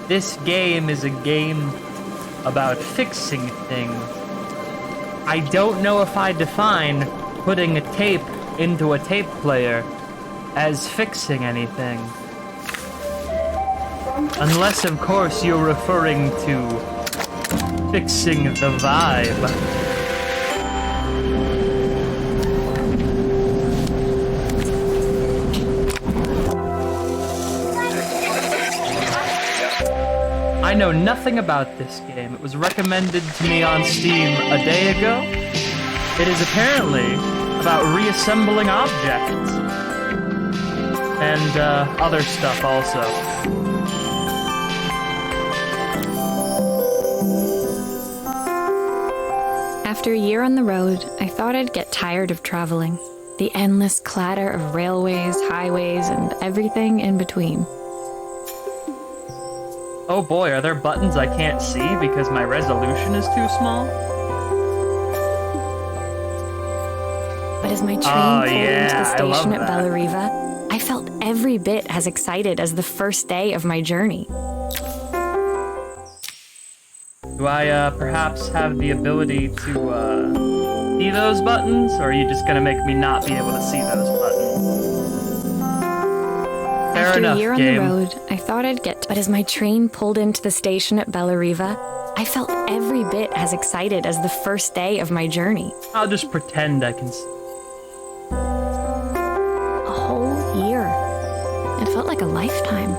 This game is a game about fixing things. I don't know if I define putting a tape into a tape player as fixing anything. Unless, of course, you're referring to fixing the vibe. I know nothing about this game. It was recommended to me on Steam a day ago. It is apparently about reassembling objects. And other stuff also. After a year on the road, I thought I'd get tired of traveling. The endless clatter of railways, highways, and everything in between. Oh boy, are there buttons I can't see because my resolution is too small? But as my train pulled into the station at that. Bellariva, I felt every bit as excited as the first day of my journey. Do I perhaps have the ability to see those buttons, or are you just gonna make me not be able to see those buttons? Fair After enough, a year game. on the road, I thought I'd get but as my train pulled into the station at Bellariva, I felt every bit as excited as the first day of my journey. I'll just pretend I can see. A whole year. It felt like a lifetime.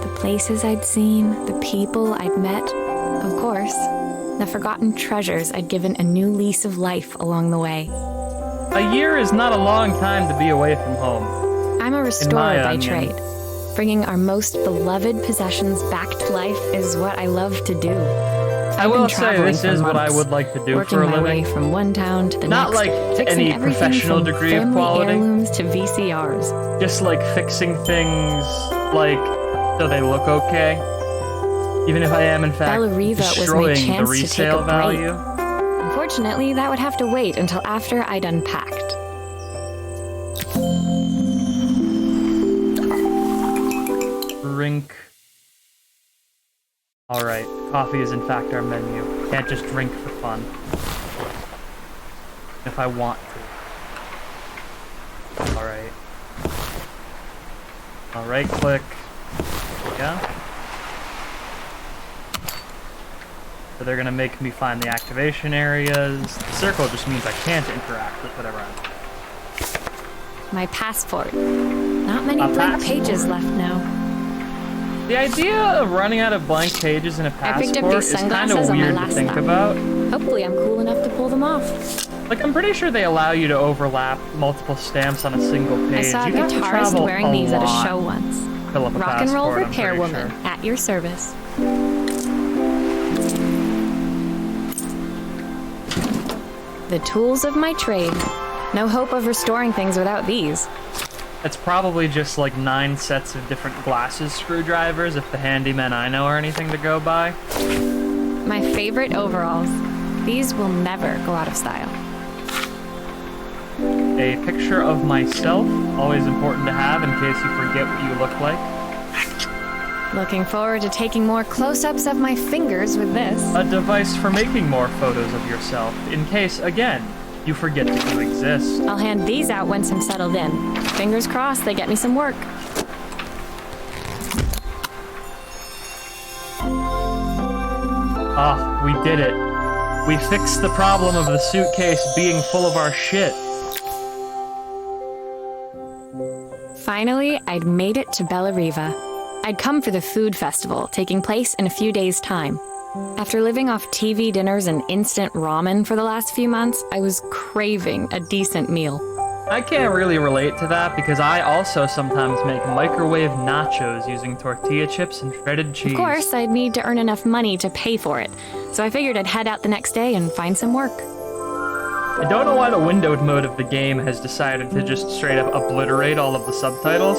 The places I'd seen, the people I'd met, of course, the forgotten treasures I'd given a new lease of life along the way. A year is not a long time to be away from home. I'm a restorer by onion. trade. Bringing our most beloved possessions back to life is what I love to do. I will say this is what I would like to do working for a my living. way from one town to the Not next, like to fixing any everything professional from degree of family quality. heirlooms to VCRs. Just like fixing things, like, so they look okay. Even if I am, in fact, Bellariva was my destroying the chance to take a resale break. value. Unfortunately, that would have to wait until after I'd unpacked. Drink. Alright, coffee is in fact our menu. Can't just drink for fun. If I want to. Alright. I'll right click. Yeah. So they're gonna make me find the activation areas. The circle just means I can't interact with whatever I'm doing. My passport. Not many A blank passport. pages left now. The idea of running out of blank pages in a I picked up passport these is kind sunglasses of on my weird to last think lap. about. Hopefully I'm cool enough to pull them off. Like, I'm pretty sure they allow you to overlap multiple stamps on a single page. I saw a You'd have to guitarist travel wearing these at a lot show once. to fill up a Rock and roll passport, I'm repair pretty woman, sure. at your service. The tools of my trade. No hope of restoring things without these. It's probably just like 9 sets of different glasses screwdrivers if the handymen I know are anything to go by. My favorite overalls. These will never go out of style. A picture of myself, always important to have in case you forget what you look like. Looking forward to taking more close-ups of my fingers with this. A device for making more photos of yourself, in case, again, you forget that you exist. I'll hand these out once I'm settled in. Fingers crossed they get me some work. Ah, we did it. We fixed the problem of the suitcase being full of our shit. Finally, I'd made it to Bellariva. I'd come for the food festival, taking place in a few days' time. After living off TV dinners and instant ramen for the last few months, I was craving a decent meal. I can't really relate to that because I also sometimes make microwave nachos using tortilla chips and shredded cheese. Of course, I'd need to earn enough money to pay for it, so I figured I'd head out the next day and find some work. I don't know why the windowed mode of the game has decided to just straight up obliterate all of the subtitles.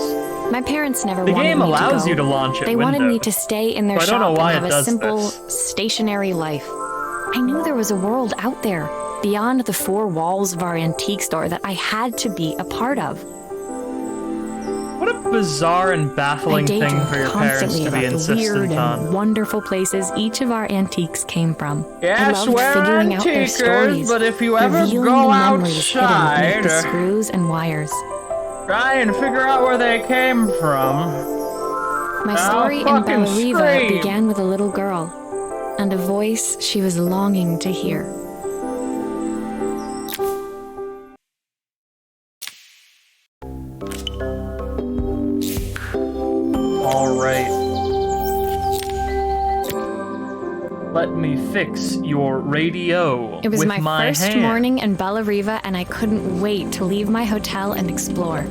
My parents never The wanted game me to allows go. you to launch it They wanted me windowed. to stay in their So I don't know shop why and it have a does simple, this. stationary life. I knew there was a world out there, beyond the 4 walls of our antique store that I had to be a part of. What bizarre and I baffling thing daydreamed for your parents constantly to be about the weird insistent on. and wonderful places each of our antiques came from. I Yes, loved we're figuring out their antiquers, stories, but if you ever revealing go the memories hidden outside, beneath the screws and wires. try and figure out where they came from. My Now story in fucking Bellariva scream. began with a little girl and a voice she was longing to hear. All right. Let me fix your radio It was with my first hand. morning in Bellariva, and I couldn't wait to leave my hotel and explore.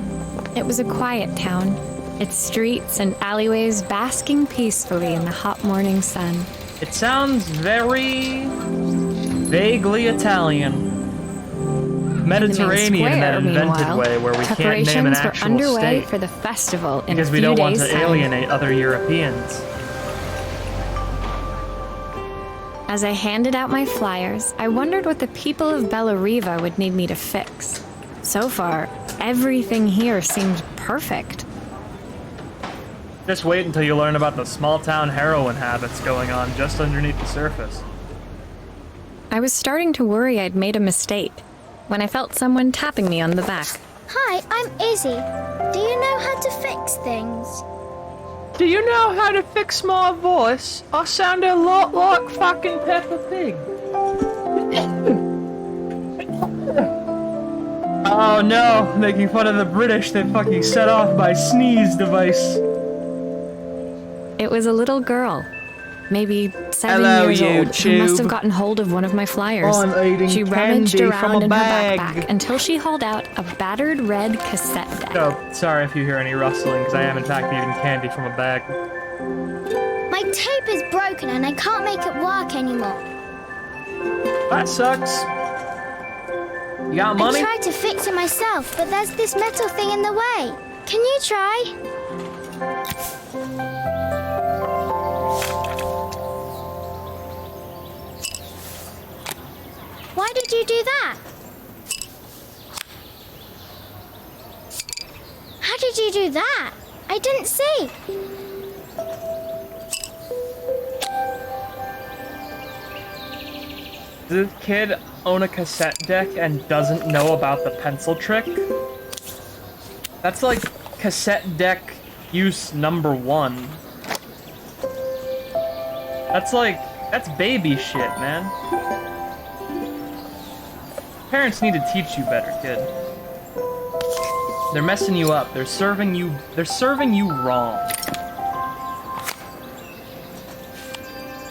It was a quiet town, its streets and alleyways basking peacefully in the hot morning sun. It sounds very vaguely Italian. Mediterranean in that invented way where we can't name an preparations were actual underway state for the festival in because a we few don't want days' to time. alienate other Europeans. As I handed out my flyers, I wondered what the people of Bellariva would need me to fix. So far, everything here seemed perfect. Just wait until you learn about the small-town heroin habits going on just underneath the surface. I was starting to worry I'd made a mistake when I felt someone tapping me on the back. Hi, I'm Izzy. Do you know how to fix things? Do you know how to fix my voice? I sound a lot like fucking Peppa Pig. Oh no, making fun of the British that fucking set off my sneeze device. It was a little girl, maybe 7 Hello, years old, who must have YouTube. gotten hold of one of my flyers. I'm eating She rummaged candy around from a in her bag. backpack until she hauled out a battered red cassette deck. Oh, sorry if you hear any rustling, because I am in fact eating candy from a bag. My tape is broken and I can't make it work anymore. That sucks. You got money? I tried to fix it myself, but there's this metal thing in the way. Can you try? Why did you do that? How did you do that? I didn't see. Does this kid own a cassette deck and doesn't know about the pencil trick? That's like cassette deck use number 1. That's baby shit, man. Parents need to teach you better, kid. They're messing you up. They're serving you wrong.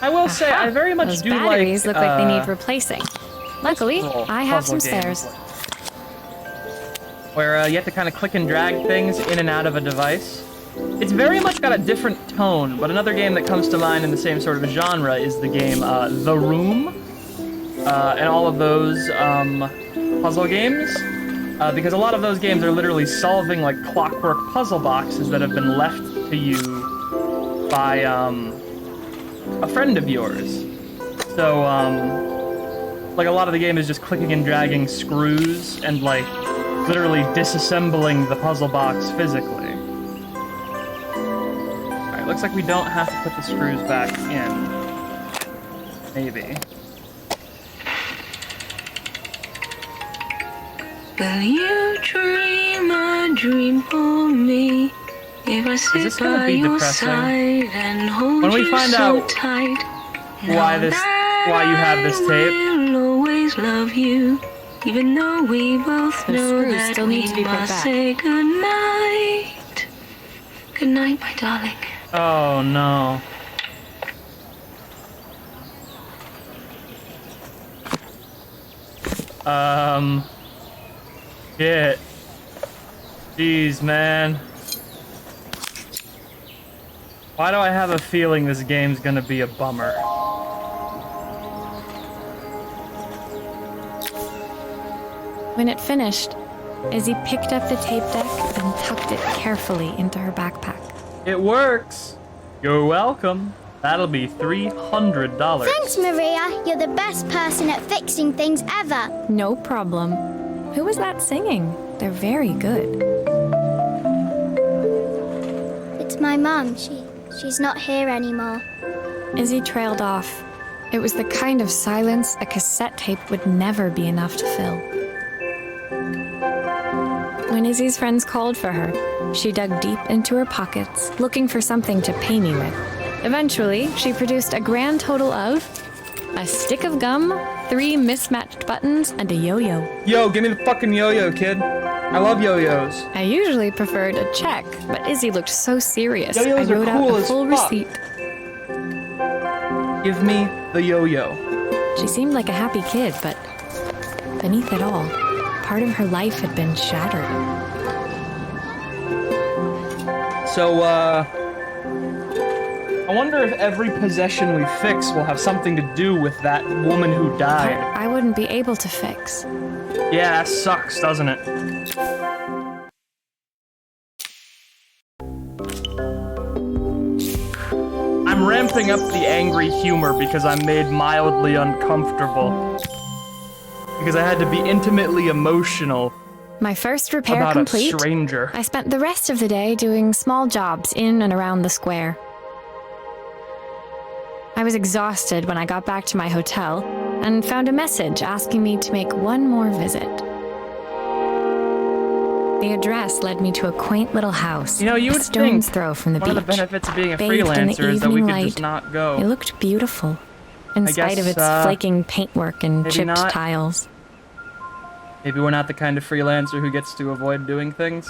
I will say, I very much Those do batteries like, look like they need replacing. Luckily, little I have puzzle some games, spares. where you have to kind of click and drag things in and out of a device. It's very much got a different tone, but another game that comes to mind in the same sort of genre is the game The Room, and all of those puzzle games, because a lot of those games are literally solving like clockwork puzzle boxes that have been left to you by a friend of yours. So like a lot of the game is just clicking and dragging screws and like literally disassembling the puzzle box physically. Alright, looks like we don't have to put the screws back in. Maybe. Will you dream a dream for me? If I sit this gonna by be your depressing? side and hold When we you find so out tight, why you have this tape. I will always love you, even though we both Those know screws that still we need to be put must back. say goodnight. Good night, my darling. Oh no. Shit. Jeez, man. Why do I have a feeling this game's gonna be a bummer? When it finished, Izzy picked up the tape deck and tucked it carefully into her backpack. It works. You're welcome. That'll be $300. Thanks, Maria. You're the best person at fixing things ever. No problem. Who was that singing? They're very good. to my mum. She's not here anymore. Izzy trailed off. It was the kind of silence a cassette tape would never be enough to fill. When Izzy's friends called for her, she dug deep into her pockets, looking for something to pay me with. Eventually, she produced a grand total of a stick of gum, 3 mismatched buttons, and a yo-yo. Yo, give me the fucking yo-yo, kid. I love yo-yos. I usually preferred a check, but Izzy looked so serious. Yo-yos I wrote are cool out a as full fuck. receipt. Give me the yo-yo. She seemed like a happy kid, but beneath it all, part of her life had been shattered. So, I wonder if every possession we fix will have something to do with that woman who Part died. I wouldn't be able to fix. Yeah, that sucks, doesn't it? I'm ramping up the angry humor because I'm made mildly uncomfortable. Because I had to be intimately emotional My first repair about complete, a stranger. I spent the rest of the day doing small jobs in and around the square. I was exhausted when I got back to my hotel and found a message asking me to make one more visit. The address led me to a quaint little house, You know, you a would stone's think throw from the one beach. of the benefits of being a Bathed in the freelancer is that we evening could just light. not go. It looked beautiful, in I spite of guess, its flaking paintwork and maybe chipped not. tiles. Maybe we're not the kind of freelancer who gets to avoid doing things.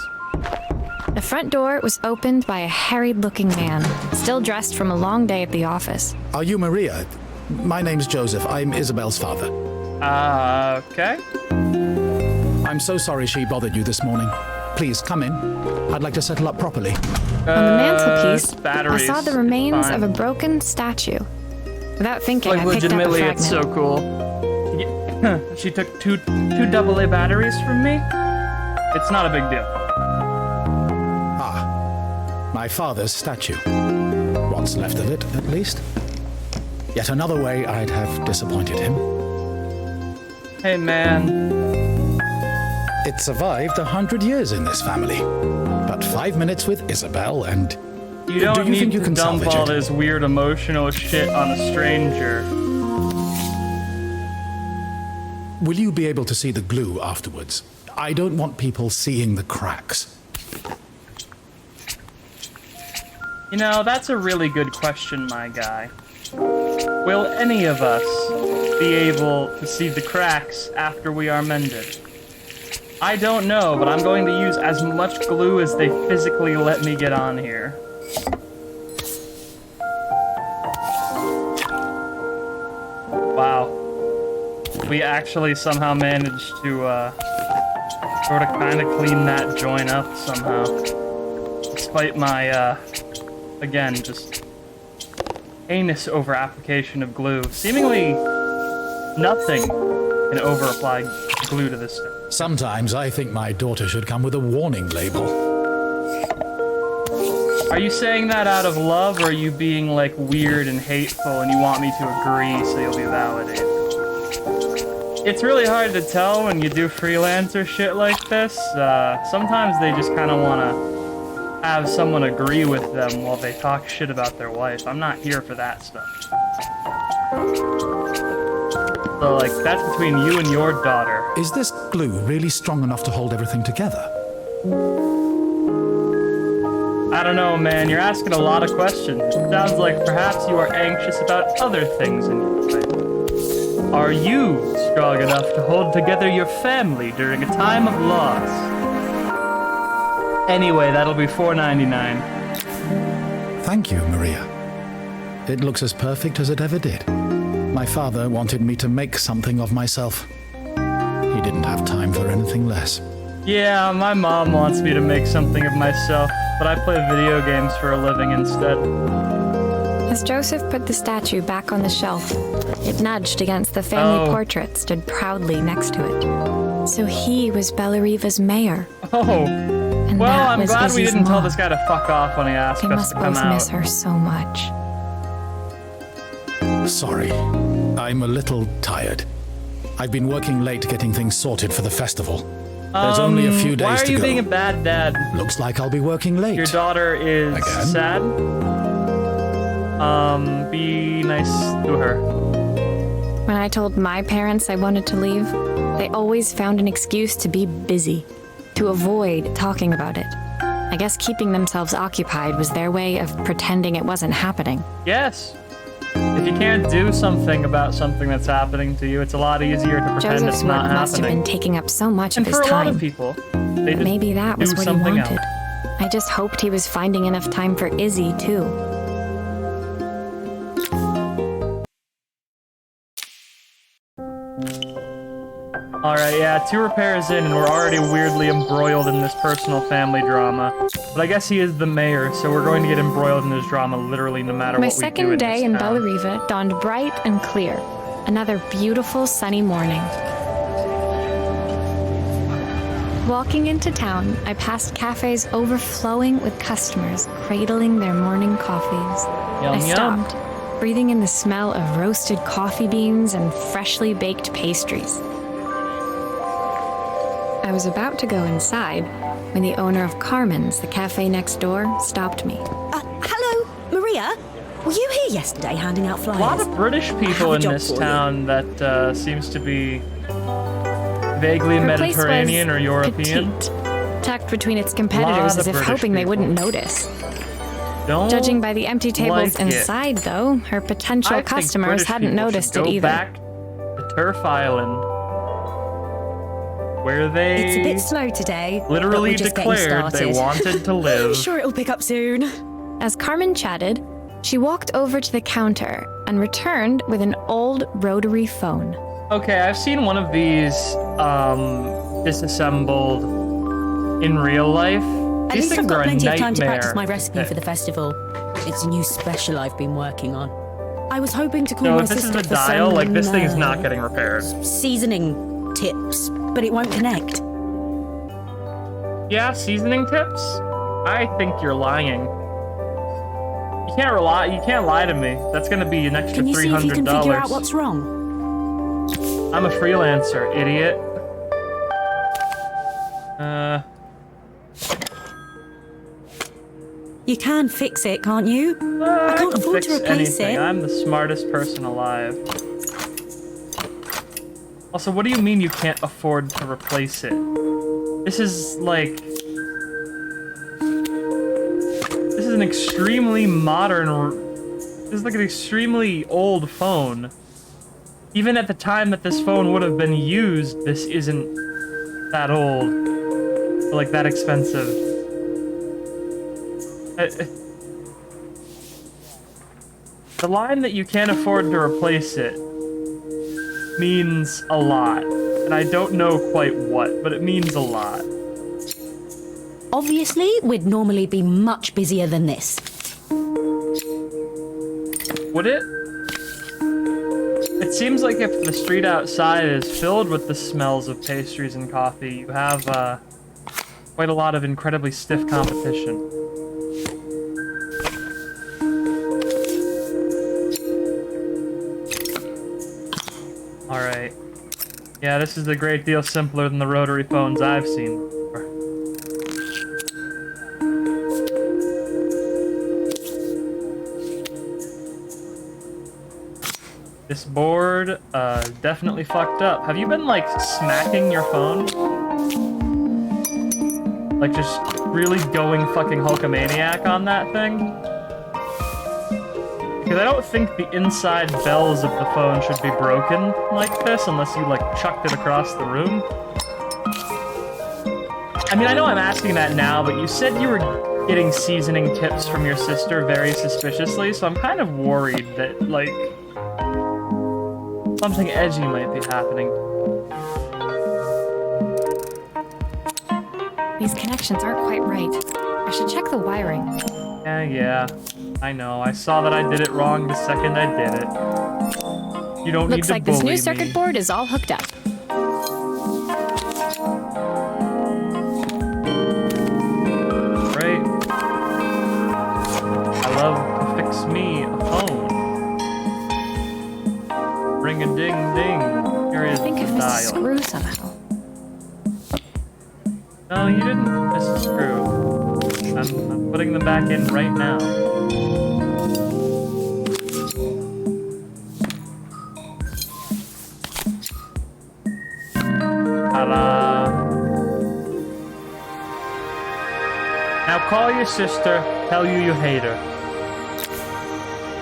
The front door was opened by a harried-looking man, still dressed from a long day at the office. Are you Maria? My name's Joseph. I'm Isabel's father. Okay. I'm so sorry she bothered you this morning. Please, come in. I'd like to settle up properly. On the mantelpiece, I batteries. saw the remains Fine. of a broken statue. Without thinking, Like, I picked up a legitimately, fragment. it's so cool. Yeah. She took two AA batteries from me? It's not a big deal. Ah, my father's statue. What's left of it, at least. Yet another way I'd have disappointed him. Hey, man. It survived 100 years in this family. But 5 minutes with Isabel and... You don't Do you need think you to can dump salvage all it? this weird emotional shit on a stranger. Will you be able to see the glue afterwards? I don't want people seeing the cracks. You know, that's a really good question, my guy. Will any of us be able to see the cracks after we are mended? I don't know, but I'm going to use as much glue as they physically let me get on here. Wow. We actually somehow managed to, sort of kind of clean that joint up somehow. Despite my, again, just heinous over-application of glue. Seemingly nothing can over-apply glue to this thing. Sometimes I think my daughter should come with a warning label. Are you saying that out of love, or are you being, like, weird and hateful and you want me to agree so you'll be validated? It's really hard to tell when you do freelancer shit like this. Sometimes they just kind of want to have someone agree with them while they talk shit about their wife. I'm not here for that stuff. So, like, that's between you and your daughter. Is this glue really strong enough to hold everything together? I don't know, man. You're asking a lot of questions. It sounds like perhaps you are anxious about other things in your life. Are you strong enough to hold together your family during a time of loss? Anyway, that'll be $4.99. Thank you, Maria. It looks as perfect as it ever did. My father wanted me to make something of myself. He didn't have time for anything less. Yeah, my mom wants me to make something of myself, but I play video games for a living instead. As Joseph put the statue back on the shelf, it nudged against the family Oh. portrait stood proudly next to it. So he was Bellariva's mayor. Oh, And well, that I'm was glad we Izzy's didn't tell mom. this guy to fuck off when he asked They us must to come both out. miss her so much. Sorry, I'm a little tired. I've been working late getting things sorted for the festival. There's only a few days Why are to you go. being a bad dad? Looks like I'll be working late. Your daughter is Again? sad. Be nice to her. When I told my parents I wanted to leave, they always found an excuse to be busy, to avoid talking about it. I guess keeping themselves occupied was their way of pretending it wasn't happening. Yes. If you can't do something about something that's happening to you, it's a lot easier to pretend Joseph's it's work not must have happening. been taking up so much And of for his a lot time. of people, they just Maybe that was do what he something wanted. else. I just hoped he was finding enough time for Izzy, too. Alright, yeah, 2 repairs in, and we're already weirdly embroiled in this personal family drama. But I guess he is the mayor, so we're going to get embroiled in this drama literally no matter My what we do second in day this in town. Bellariva dawned bright and clear. Another beautiful sunny morning. Walking into town, I passed cafes overflowing with customers cradling their morning coffees. Yum, I yum. stopped, breathing in the smell of roasted coffee beans and freshly baked pastries. I was about to go inside when the owner of Carmen's, the cafe next door, stopped me. Hello, Maria? Were you here yesterday handing out A flyers? lot of British people a in job this for you. town that seems to be vaguely Her place Mediterranean was or European. petite, tucked between its competitors Lot as of if British hoping they people. wouldn't notice. Don't Judging by the empty tables like it. inside, though, her potential I think customers British hadn't people should noticed go it either. back to Turf Island, where they It's a bit slow today. but literally we're just getting declared they started. wanted to live. Sure, it'll pick up soon. As Carmen chatted, she walked over to the counter and returned with an old rotary phone. Okay, I've seen one of these disassembled in real life. At These least I've things are got a plenty of time to nightmare. practice my recipe for the festival. It's a new special I've been working on. I was hoping to call So my if this is sister the for dial, some, like this thing is not getting repaired. seasoning tips, but it won't connect. Yeah, seasoning tips? I think you're lying. You can't lie to me. That's gonna be an extra Can you see if you can $300. figure out what's wrong? I'm a freelancer, idiot. You can fix it, can't you? I can't can afford to fix replace anything. it. I'm the smartest person alive. Also, what do you mean you can't afford to replace it? This is like... This is an extremely modern... This is like an extremely old phone. Even at the time that this phone would have been used, this isn't that old. Or like that expensive. The line that you can't afford to replace it means a lot. And I don't know quite what, but it means a lot. Obviously, we'd normally be much busier than this. Would it? It seems like if the street outside is filled with the smells of pastries and coffee, you have quite a lot of incredibly stiff competition. Alright. Yeah, this is a great deal simpler than the rotary phones I've seen before. This board, definitely fucked up. Have you been, like, smacking your phone? Like, just really going fucking Hulkamaniac on that thing? Because I don't think the inside bells of the phone should be broken like this unless you, like, chucked it across the room. I mean, I know I'm asking that now, but you said you were getting seasoning tips from your sister very suspiciously, so I'm kind of worried that, like, something edgy might be happening. These connections aren't quite right. I should check the wiring. Yeah. I know. I saw that I did it wrong the second I did it. You don't need Looks to like this bully new circuit me. board is all hooked up. Right. I love to fix me a phone. Ring a ding ding. Here is I think the I've missed a dial. screw somehow. No, you didn't miss a screw. I'm putting them back in right now. Ta-da! Now call your sister, tell you hate her.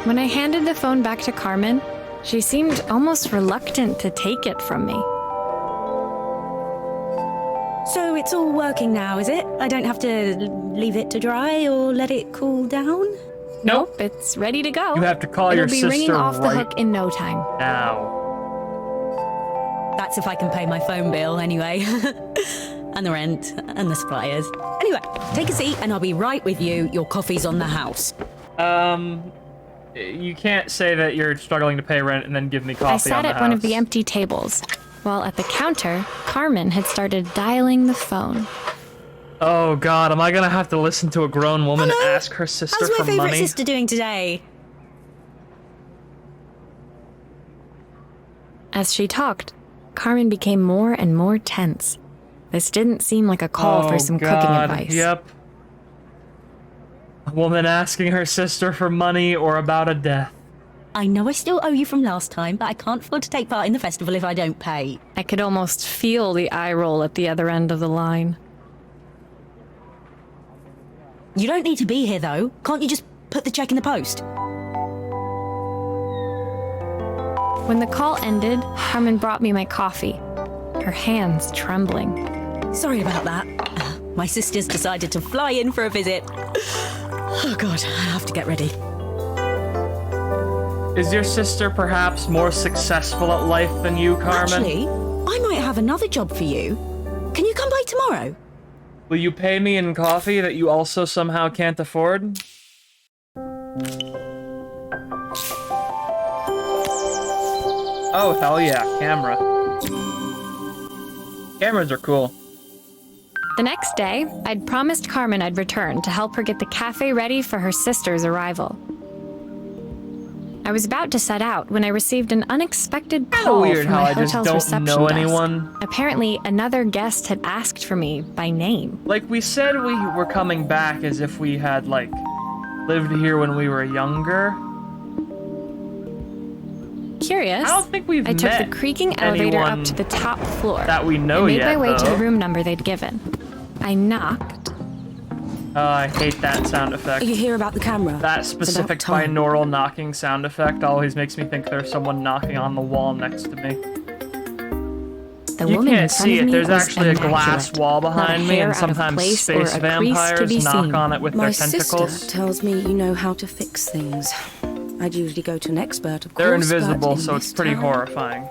When I handed the phone back to Carmen, she seemed almost reluctant to take it from me. So it's all working now, is it? I don't have to leave it to dry or let it cool down? Nope, it's ready to go. You have to call your It'll be sister ringing off the right hook in no time. now. That's if I can pay my phone bill anyway. And the rent and the suppliers. Anyway, take a seat and I'll be right with you. Your coffee's on the house. You can't say that you're struggling to pay rent and then give me coffee I on sat the at one of house. the empty tables, while at the counter, Carmen had started dialing the phone. Oh god, am I gonna have to listen to a grown woman Hello? ask her sister How's my for favourite money? sister doing today? As she talked, Carmen became more and more tense. This didn't seem like a call for some cooking advice. Yep. A woman asking her sister for money or about a death. I know I still owe you from last time, but I can't afford to take part in the festival if I don't pay. I could almost feel the eye roll at the other end of the line. You don't need to be here, though. Can't you just put the check in the post? When the call ended, Carmen brought me my coffee, her hands trembling. Sorry about that. My sister's decided to fly in for a visit. Oh god, I have to get ready. Is your sister perhaps more successful at life than you, Carmen? Actually, I might have another job for you. Can you come by tomorrow? Will you pay me in coffee that you also somehow can't afford? Oh, hell yeah, camera. Cameras are cool. The next day, I'd promised Carmen I'd return to help her get the cafe ready for her sister's arrival. I was about to set out when I received an unexpected call Weird from how my I just hotel's don't reception know desk. anyone. Apparently, another guest had asked for me by name. Like, we said we were coming back as if we had, like, lived here when we were younger. Curious, I don't think we've I took the met creaking elevator anyone up to the top floor that we know and made yet, my way to the though. room number they'd given. I knocked. Oh, I hate that sound effect. You hear about the camera? That specific time. binaural knocking sound effect always makes me think there's someone knocking on the wall next to me. The You woman in can't front see of it. me There's was actually a glass immaculate. wall Not a behind me, hair and out of sometimes place or space a crease to be vampires knock seen. on it with My their sister tentacles. tells me you know how to fix things. I'd usually go to an expert, of course. They're but invisible, in so it's this pretty town- horrifying.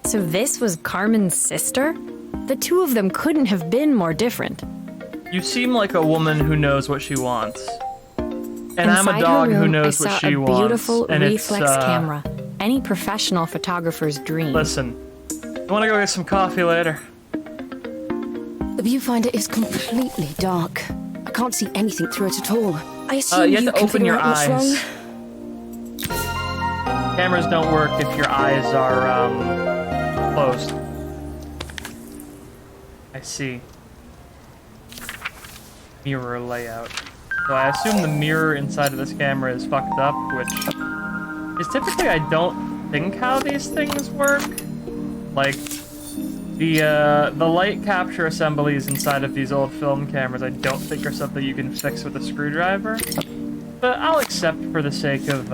So this was Carmen's sister? The two of them couldn't have been more different. You seem like a woman who knows what she wants. And I'm Inside a dog her room, who knows I what saw she a wants. beautiful And reflex it's, camera. Any professional photographer's dream. Listen, you wanna go get some coffee later? The viewfinder is completely dark. I can't see anything through it at all. I assume You have to can open figure your out what's wrong. eyes. Cameras don't work if your eyes are, closed. I see. Mirror layout. So I assume the mirror inside of this camera is fucked up, which is typically I don't think how these things work. Like, the light capture assemblies inside of these old film cameras I don't think are something you can fix with a screwdriver. But I'll accept for the sake of,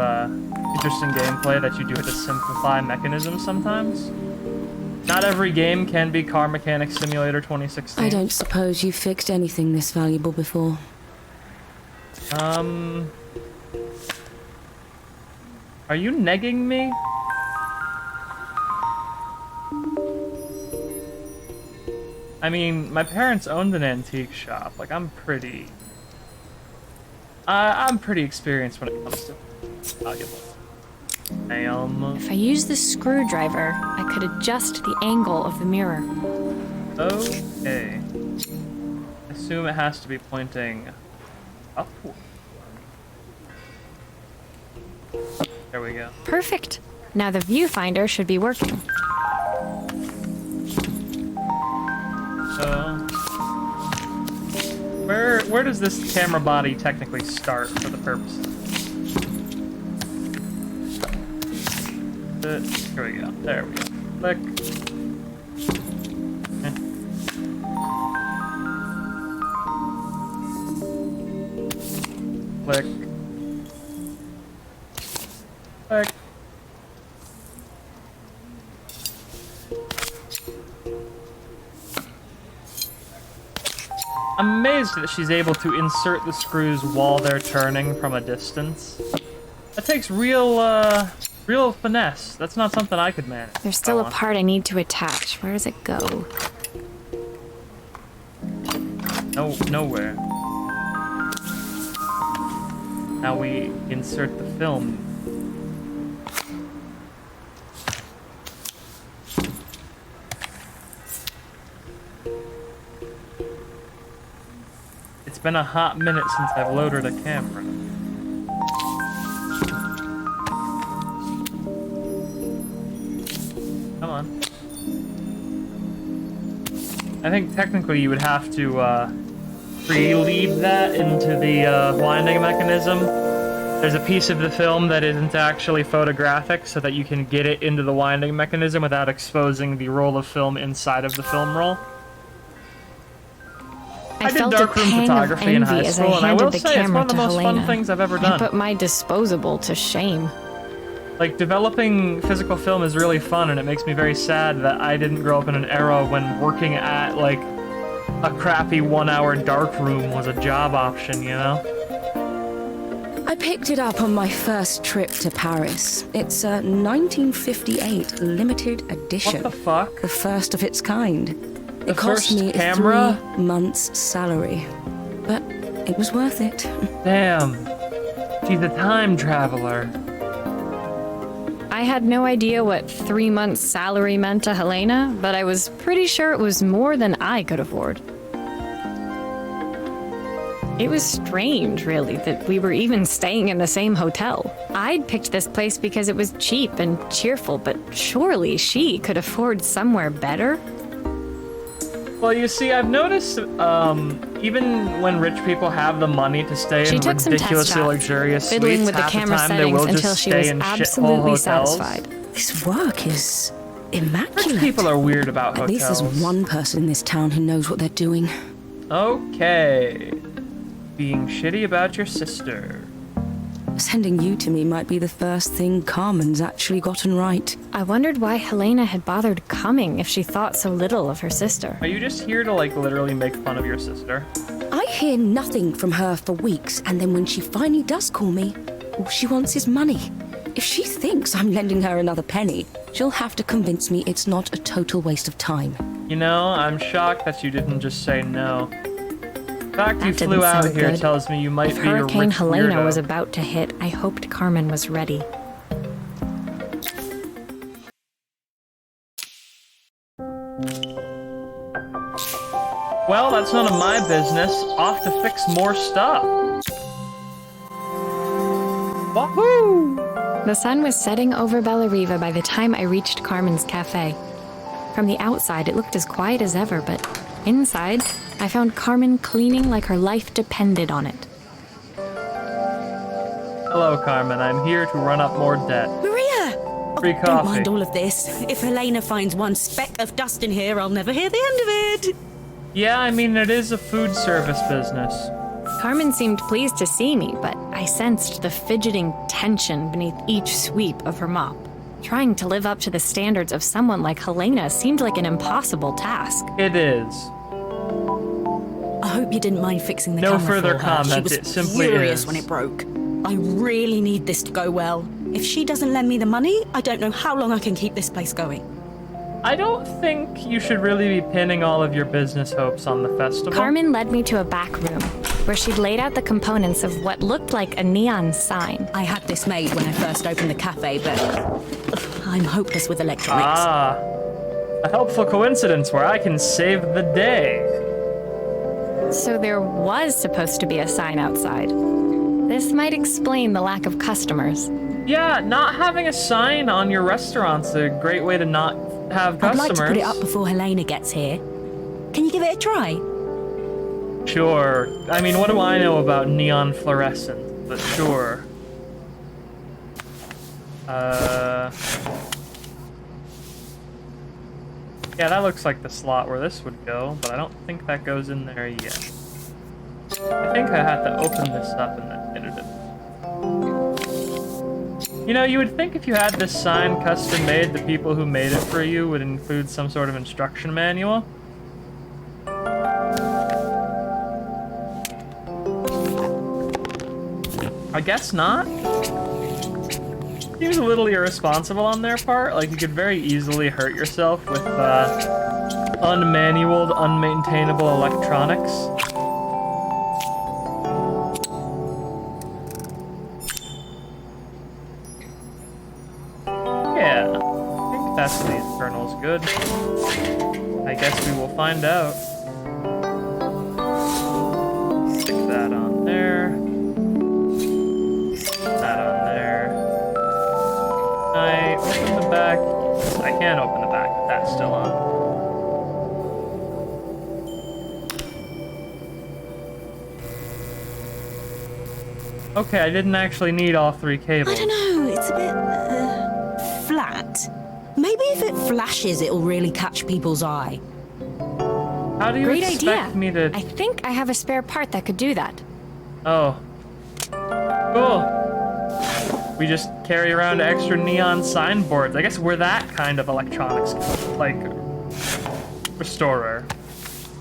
interesting gameplay that you do have to simplify mechanisms sometimes. Not every game can be Car Mechanic Simulator 2016. I don't suppose you've fixed anything this valuable before. Are you negging me? I mean, my parents owned an antique shop. Like, I'm pretty experienced when it comes to valuable. If I use the screwdriver, I could adjust the angle of the mirror. Okay. Assume it has to be pointing upward. There we go. Perfect. Now the viewfinder should be working. Where does this camera body technically start for the purpose? Here we go. There we go. Click. Click. Click. I'm amazed that she's able to insert the screws while they're turning from a distance. That takes real finesse. That's not something I could manage. There's still a part I need to attach. Where does it go? No, nowhere. Now we insert the film. It's been a hot minute since I've loaded a camera. Come on. I think technically you would have to pre-lead that into the winding mechanism. There's a piece of the film that isn't actually photographic so that you can get it into the winding mechanism without exposing the roll of film inside of the film roll. I did darkroom photography in high school, and I will say it's one of the most fun things I've ever done. I put my disposable to shame. Like, developing physical film is really fun, and it makes me very sad that I didn't grow up in an era when working at, like, a crappy 1-hour darkroom was a job option, you know? I picked it up on my first trip to Paris. It's a 1958 limited edition. What the fuck? The first of its kind. The It cost first me camera? 3 months' salary. But it was worth it. Damn. She's a time traveler. I had no idea what 3 months' salary meant to Helena, but I was pretty sure it was more than I could afford. It was strange, really, that we were even staying in the same hotel. I'd picked this place because it was cheap and cheerful, but surely she could afford somewhere better? Well, you see, I've noticed, even when rich people have the money to stay in ridiculously luxurious fiddling suites, with the half camera the time they will settings just until she stay was in shithole absolutely hotels. satisfied. This work is immaculate. Rich people are weird about At least hotels. there's one person in this town who knows what they're doing. Okay. Being shitty about your sister. Sending you to me might be the first thing Carmen's actually gotten right. I wondered why Helena had bothered coming if she thought so little of her sister. Are you just here to, like, literally make fun of your sister? I hear nothing from her for weeks, and then when she finally does call me, all she wants is money. If she thinks I'm lending her another penny, she'll have to convince me it's not a total waste of time. You know, I'm shocked that you didn't just say no. The fact you That flew didn't out sound here good. tells me you might If be a rich Hurricane Helena weirdo. was about to hit, I hoped Carmen was ready. Well, that's none of my business. Off to fix more stuff. Wahoo! The sun was setting over Bellariva by the time I reached Carmen's cafe. From the outside, it looked as quiet as ever, but inside, I found Carmen cleaning like her life depended on it. Hello, Carmen. I'm here to run up more debt. Maria! Free Don't coffee. mind all of this. If Helena finds one speck of dust in here, I'll never hear the end of it. Yeah, I mean, it is a food service business. Carmen seemed pleased to see me, but I sensed the fidgeting tension beneath each sweep of her mop. Trying to live up to the standards of someone like Helena seemed like an impossible task. It is. I hope you didn't mind fixing the No camera further for her. She comment, was it simply furious is. when it broke. I really need this to go well. If she doesn't lend me the money, I don't know how long I can keep this place going. I don't think you should really be pinning all of your business hopes on the festival. Carmen led me to a back room, where she'd laid out the components of what looked like a neon sign. I had this made when I first opened the cafe, but I'm hopeless with electronics. Ah, a helpful coincidence where I can save the day. So there was supposed to be a sign outside. This might explain the lack of customers. Yeah, not having a sign on your restaurant's a great way to not have I'd customers. like to put it up before Helena gets here. Can you give it a try? Sure. I mean, what do I know about neon fluorescent? But sure. Yeah, that looks like the slot where this would go, but I don't think that goes in there yet. I think I had to open this up and then edit it. You know, you would think if you had this sign custom made, the people who made it for you would include some sort of instruction manual. I guess not. Seems a little irresponsible on their part. Like, you could very easily hurt yourself with unmanualed, unmaintainable electronics. Yeah, I think that's the internal's good. I guess we will find out. Stick that on there. That on there. I open the back. I can open the back, but that's still on. Okay, I didn't actually need all 3 cables. I don't know, it's a bit flat. Maybe if it flashes, it'll really catch people's eye. How do you Great expect idea. me to... I think I have a spare part that could do that. Oh. Cool. We just carry around extra neon signboards. I guess we're that kind of electronics, like, restorer.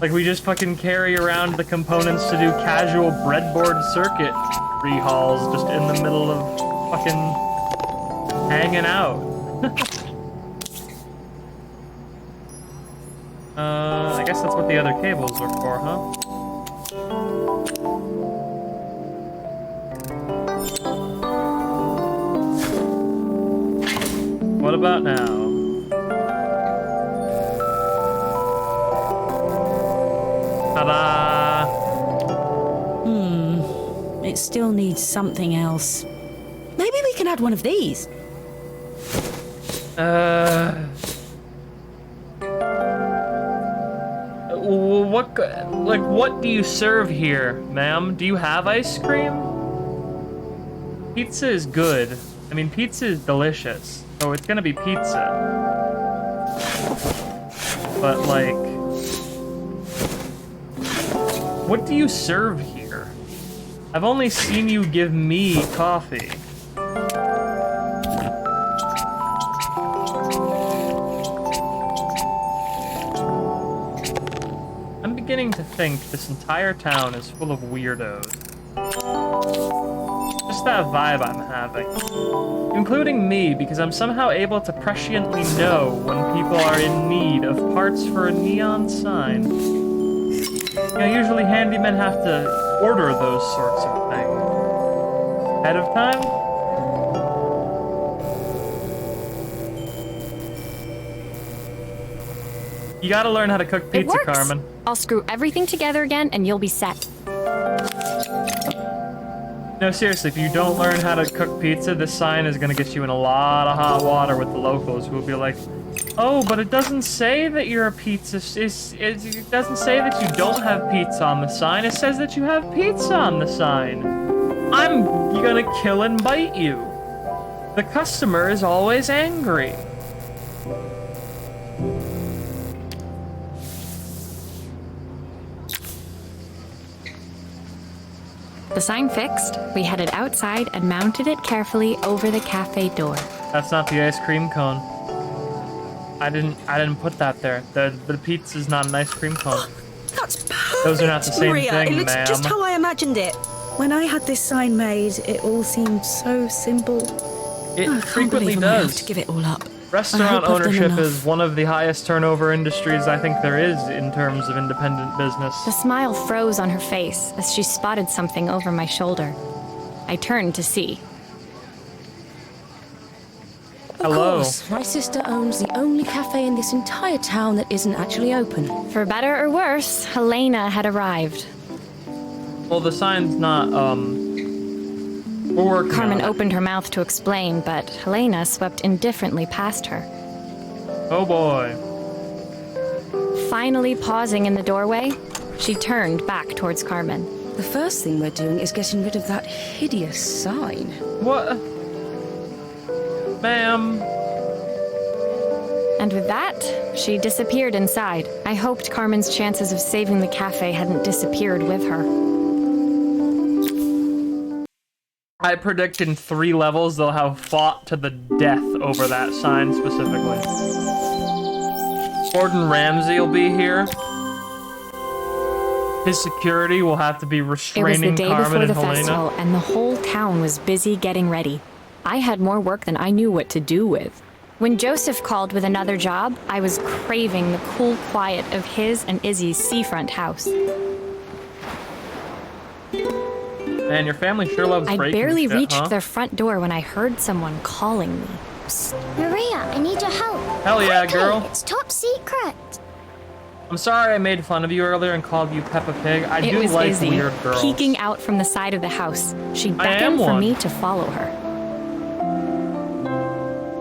Like, we just fucking carry around the components to do casual breadboard circuit rehauls just in the middle of fucking hanging out. I guess that's what the other cables are for, huh? What about now? Ta-da! It still needs something else. Maybe we can add one of these. What do you serve here, ma'am? Do you have ice cream? Pizza is good. I mean, pizza is delicious, so it's gonna be pizza. But, like, what do you serve here? I've only seen you give me coffee. I'm beginning to think this entire town is full of weirdos. Just that vibe I'm having. Including me, because I'm somehow able to presciently know when people are in need of parts for a neon sign. You know, usually handymen have to order those sorts of things ahead of time. You gotta learn how to cook It pizza, works. Carmen. I'll screw everything together again and you'll be set. No, seriously, if you don't learn how to cook pizza, this sign is gonna get you in a lot of hot water with the locals who will be like, oh, but it doesn't say that you're a pizza. It doesn't say that you don't have pizza on the sign. It says that you have pizza on the sign. I'm gonna kill and bite you. The customer is always angry. The sign fixed, we headed outside and mounted it carefully over the cafe door. That's not the ice cream cone. I didn't put that there. The pizza's not an ice cream cone. That's perfect, Those are not the same Maria. thing, It looks ma'am. just how I imagined it. When I had this sign made, it all seemed so simple. It I can't frequently believe I'm gonna have does. to give it all up. Restaurant I hope I've done ownership enough. is one of the highest turnover industries I think there is in terms of independent business. The smile froze on her face as she spotted something over my shoulder. I turned to see. Hello. Of course, my sister owns the only cafe in this entire town that isn't actually open. For better or worse, Helena had arrived. Well, the sign's not, we're working Carmen on it. opened her mouth to explain, but Helena swept indifferently past her. Oh boy. Finally pausing in the doorway, she turned back towards Carmen. The first thing we're doing is getting rid of that hideous sign. What? Ma'am. And with that, she disappeared inside. I hoped Carmen's chances of saving the cafe hadn't disappeared with her. I predict in 3 levels they'll have fought to the death over that sign specifically. Gordon Ramsay will be here. His security will have to be restraining Carmen and Helena. It was the day before the festival, and the whole town was busy getting ready. I had more work than I knew what to do with. When Joseph called with another job, I was craving the cool quiet of his and Izzy's seafront house. Man, your family sure loves breaking I barely shit, reached huh? their front door when I heard someone calling me. Psst, Maria, I need your help. Hell yeah, Quickly, girl. It's top secret. I'm sorry I made fun of you earlier and called you Peppa Pig. I It do was like Izzy, weird girls. peeking out from the side of the house. She am beckoned for one. me to follow her.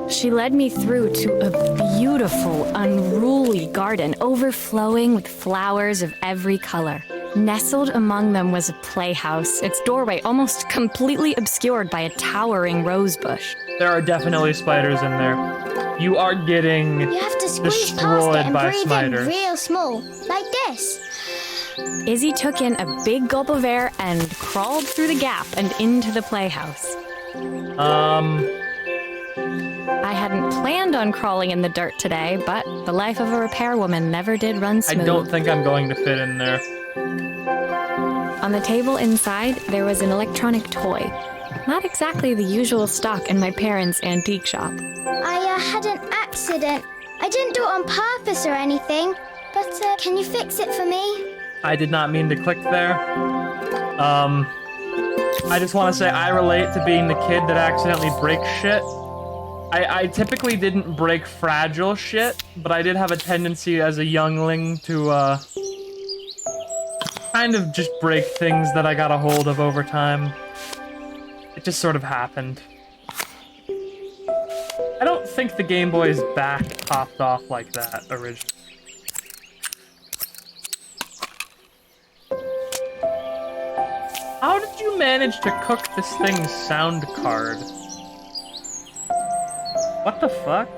She led me through to a beautiful, unruly garden overflowing with flowers of every color. Nestled among them was a playhouse, its doorway almost completely obscured by a towering rose bush. There are definitely spiders in there. You are getting You have to squeeze past it destroyed and by breathe in spiders. real small, like this. Izzy took in a big gulp of air and crawled through the gap and into the playhouse. I hadn't planned on crawling in the dirt today, but the life of a repairwoman never did run I smooth. don't think I'm going to fit in there. On the table inside, there was an electronic toy. Not exactly the usual stock in my parents' antique shop. I had an accident. I didn't do it on purpose or anything, but can you fix it for me? I did not mean to click there. I just want to say I relate to being the kid that accidentally breaks shit. I typically didn't break fragile shit, but I did have a tendency as a youngling to, kind of just break things that I got a hold of over time. It just sort of happened. I don't think the Game Boy's back popped off like that originally. How did you manage to cook this thing's sound card? What the fuck?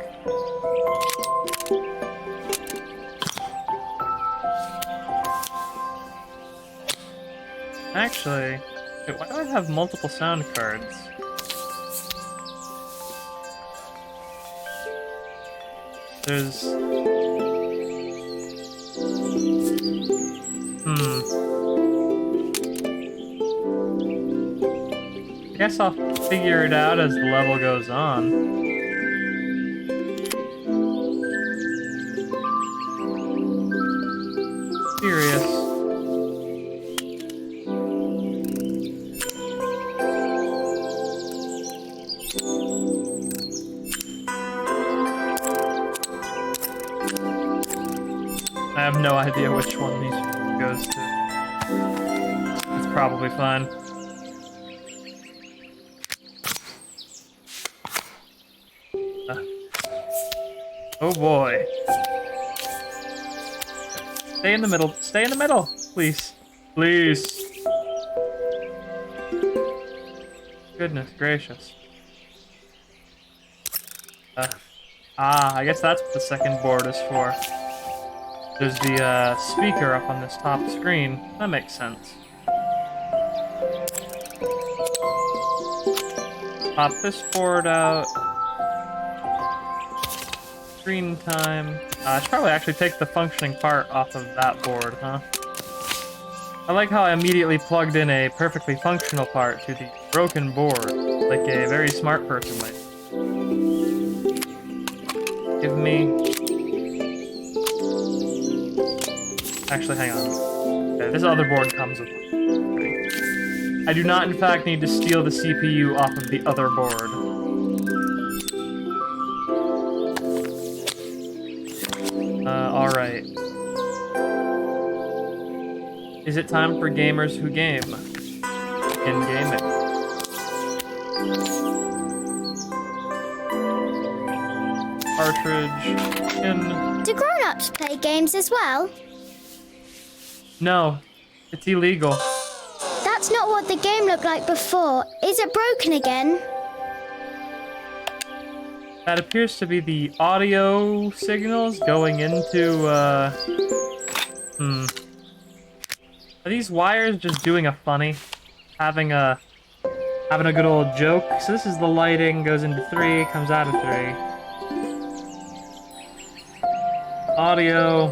Actually, wait, why do I have multiple sound cards? There's... I guess I'll figure it out as the level goes on. Serious. I have no idea which one these goes to. It's probably fine. Oh boy. Stay in the middle. Stay in the middle, please. Please. Goodness gracious. I guess that's what the second board is for. There's the speaker up on this top screen. That makes sense. Pop this board out. Screen time. I should probably actually take the functioning part off of that board, huh? I like how I immediately plugged in a perfectly functional part to the broken board, like a very smart person might. Give me... Actually, hang on. Okay, this other board comes with one. Okay. I do not, in fact, need to steal the CPU off of the other board. Alright. Is it time for gamers who game? In gaming. cartridge in. Do grown-ups play games as well? No, it's illegal. That's not what the game looked like before. Is it broken again? That appears to be the audio signals going into, Are these wires just doing a funny? Having a good old joke? So this is the lighting, goes into 3, comes out of 3. Audio.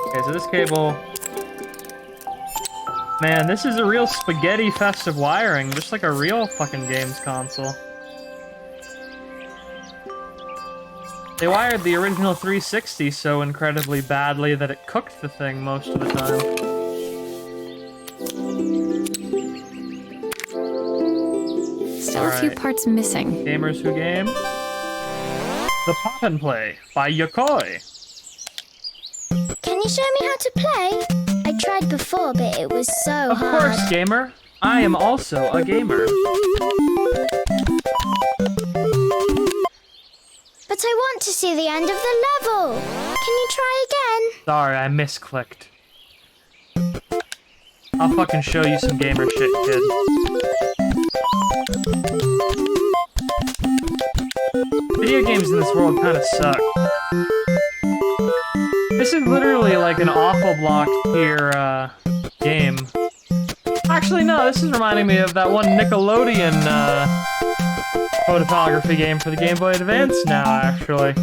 Okay, so this cable... Man, this is a real spaghetti fest of wiring, just like a real fucking games console. They wired the original 360 so incredibly badly that it cooked the thing most of the time. Still a few parts missing. Gamers Who Game. The Pop and Play by Yokoi. Can you show me how to play? I tried before, but it was so Of hard. course, gamer. I am also a gamer. But I want to see the end of the level. Can you try again? Sorry, I misclicked. I'll fucking show you some gamer shit, kid. Video games in this world kind of suck. This is literally like an awful block tier game. Actually, no, this is reminding me of that one Nickelodeon photography game for the Game Boy Advance now, actually.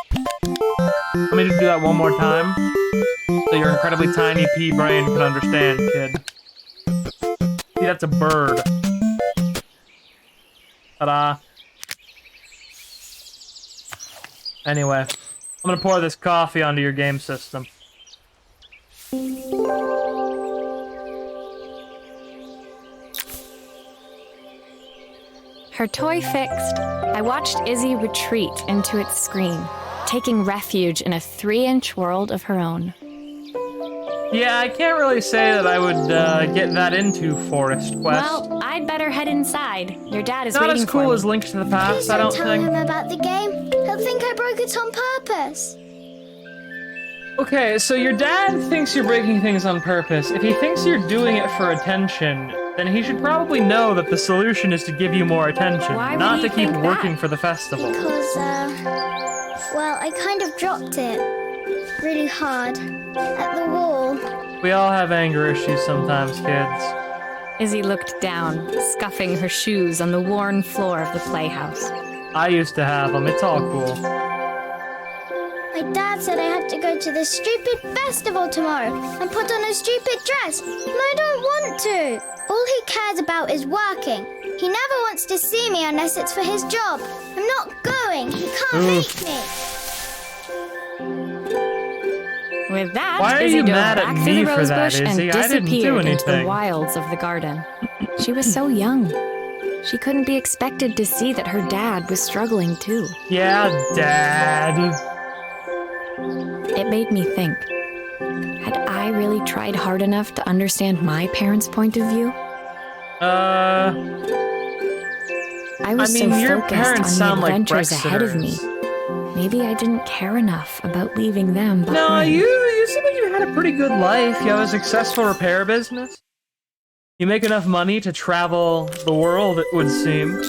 Let me just do that one more time, so your incredibly tiny pea brain can understand, kid. See, that's a bird. Ta-da. Anyway, I'm gonna pour this coffee onto your game system. Her toy fixed, I watched Izzy retreat into its screen, taking refuge in a 3-inch world of her own. Yeah, I can't really say that I would get that into Forest Quest. Well, I'd better head inside. Your dad is Not waiting as cool for as me. Link to the Please Past, I don't don't tell think. him about the game. He'll think I broke it on purpose. Okay, so your dad thinks you're breaking things on purpose. If he thinks you're doing it for attention, then he should probably know that the solution is to give you more attention, Why would not he to keep think working that? for the festival. Because, well, I kind of dropped it really hard at the wall. We all have anger issues sometimes, kids. Izzy looked down, scuffing her shoes on the worn floor of the playhouse. I used to have them, it's all cool. My dad said I had to go to this stupid festival tomorrow and put on a stupid dress, and I don't want to. All he cares about is working. He never wants to see me unless it's for his job. I'm not going. He can't make me. With that, Why are Izzy you dove mad at back me through the for rose that, bush Izzy? and I didn't do disappeared into the anything. wilds of the garden. She was so young. She couldn't be expected to see that her dad was struggling too. Yeah, Dad. It made me think. Had I really tried hard enough to understand my parents' point of view? I was I mean, so your focused parents on the sound like adventures ahead of me. Brexiters. Maybe I didn't care enough about leaving them behind. No, you seem like you had a pretty good life. You have a successful repair business. You make enough money to travel the world, it would seem.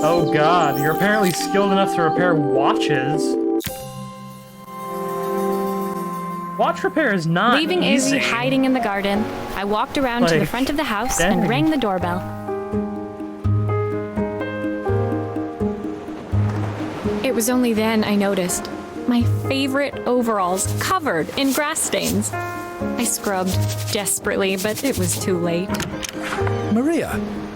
Oh god, you're apparently skilled enough to repair watches. Watch repair is not Leaving easy. Izzy hiding in the garden, I walked around to the Like, front of the house dang. and rang the doorbell. It was only then I noticed my favorite overalls covered in grass stains. I scrubbed desperately, but it was too late. Maria,